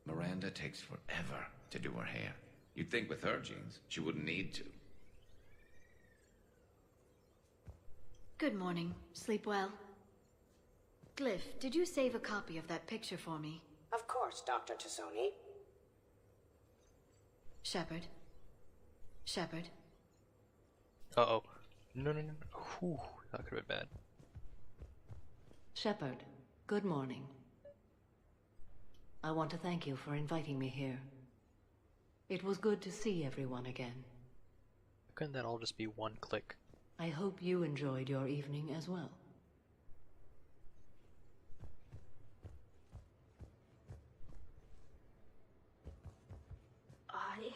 [SPEAKER 14] Miranda takes forever to do her hair. You'd think with her genes, she wouldn't need to.
[SPEAKER 11] Good morning. Sleep well? Glyph, did you save a copy of that picture for me?
[SPEAKER 4] Of course, Dr. Tassoni.
[SPEAKER 11] Shepard? Shepard?
[SPEAKER 5] Uh-oh. No. Whew, that could have been bad.
[SPEAKER 13] Shepard, good morning. I want to thank you for inviting me here. It was good to see everyone again.
[SPEAKER 5] Couldn't that all just be one click?
[SPEAKER 13] I hope you enjoyed your evening as well.
[SPEAKER 7] I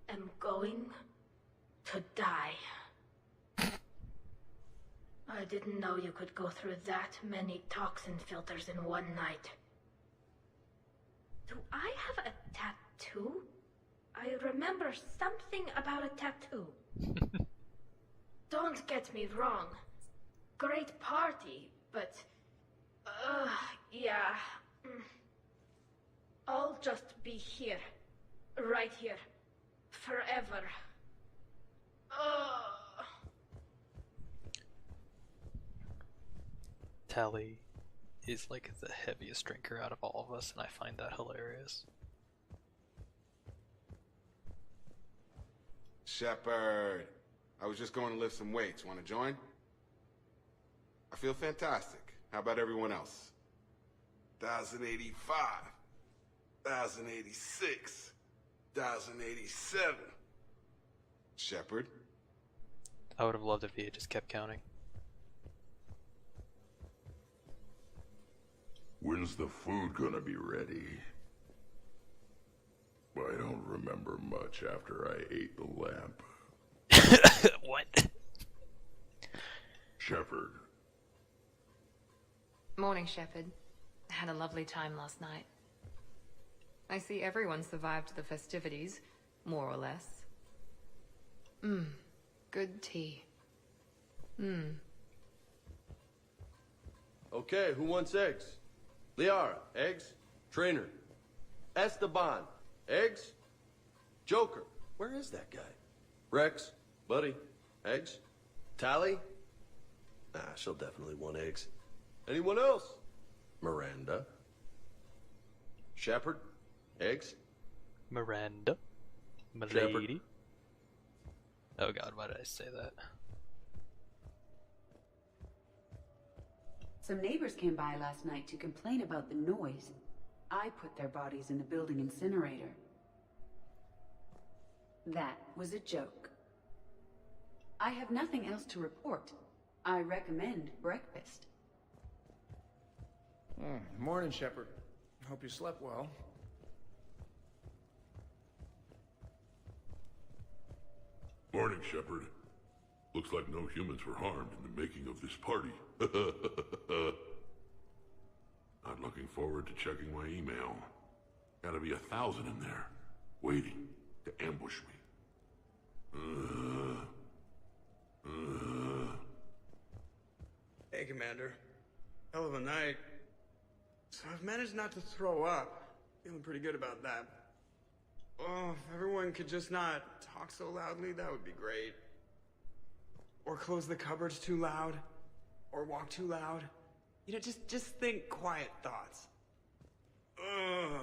[SPEAKER 7] am going to die. I didn't know you could go through that many toxin filters in one night. Do I have a tattoo? I remember something about a tattoo. Don't get me wrong. Great party, but... yeah. I'll just be here. Right here. Forever.
[SPEAKER 5] Tally is like the heaviest drinker out of all of us, and I find that hilarious.
[SPEAKER 18] Shepard, I was just going to lift some weights. Want to join? I feel fantastic. How about everyone else?
[SPEAKER 16] 1085, 1086, 1087.
[SPEAKER 18] Shepard?
[SPEAKER 5] I would have loved if he had just kept counting.
[SPEAKER 3] When's the food gonna be ready? I don't remember much after I ate the lamp.
[SPEAKER 5] What?
[SPEAKER 3] Shepard.
[SPEAKER 10] Morning, Shepard. Had a lovely time last night. I see everyone survived the festivities, more or less. Good tea.
[SPEAKER 15] Okay, who wants eggs? Liara, eggs? Trainer. Esteban, eggs? Joker, where is that guy? Rex, buddy, eggs? Tally? Nah, she'll definitely want eggs. Anyone else? Miranda. Shepard, eggs?
[SPEAKER 5] Miranda? Milady? Oh god, why did I say that?
[SPEAKER 6] Some neighbors came by last night to complain about the noise. I put their bodies in the building incinerator. That was a joke. I have nothing else to report. I recommend breakfast.
[SPEAKER 22] Morning, Shepard. Hope you slept well.
[SPEAKER 3] Morning, Shepard. Looks like no humans were harmed in the making of this party. Not looking forward to checking my email. Gotta be 1,000 in there, waiting to ambush me.
[SPEAKER 1] Hey, Commander. Hell of a night. So I've managed not to throw up. Feeling pretty good about that. Oh, if everyone could just not talk so loudly, that would be great. Or close the cupboards too loud. Or walk too loud. You know, just think quiet thoughts. Ugh.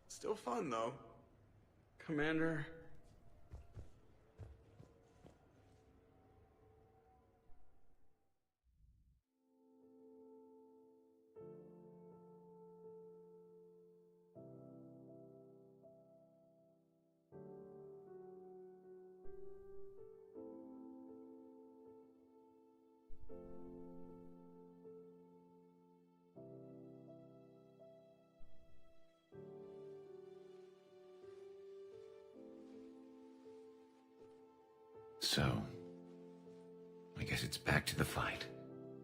[SPEAKER 1] Still fun, though. Commander.
[SPEAKER 14] So, I guess it's back to the fight.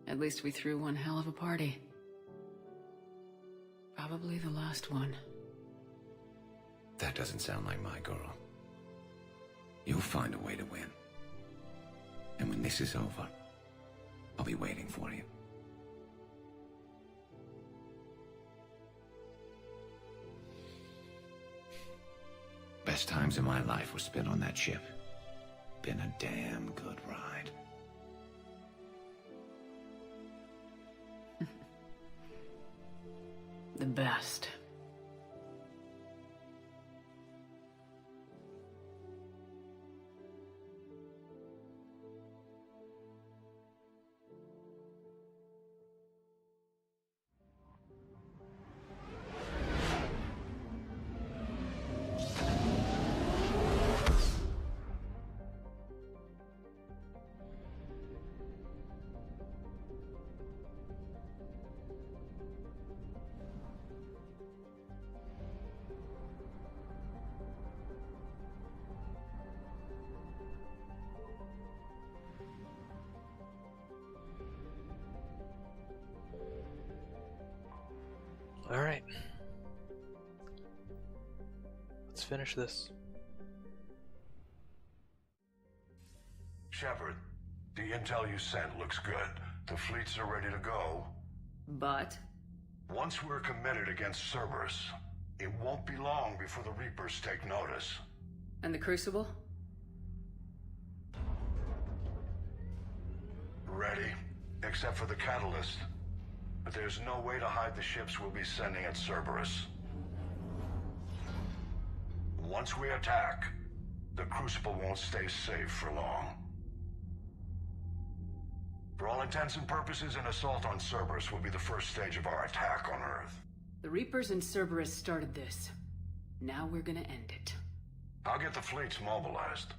[SPEAKER 2] At least we threw one hell of a party. Probably the last one.
[SPEAKER 14] That doesn't sound like my girl. You'll find a way to win. And when this is over, I'll be waiting for you. Best times in my life were spent on that ship. Been a damn good ride.
[SPEAKER 2] The best.
[SPEAKER 5] Alright. Let's finish this.
[SPEAKER 9] Shepard, the intel you sent looks good. The fleets are ready to go.
[SPEAKER 2] But?
[SPEAKER 9] Once we're committed against Cerberus, it won't be long before the Reapers take notice.
[SPEAKER 2] And the Crucible?
[SPEAKER 9] Ready, except for the catalyst. But there's no way to hide the ships we'll be sending at Cerberus. Once we attack, the Crucible won't stay safe for long. For all intents and purposes, an assault on Cerberus will be the first stage of our attack on Earth.
[SPEAKER 2] The Reapers and Cerberus started this. Now we're gonna end it.
[SPEAKER 9] I'll get the fleets mobilized.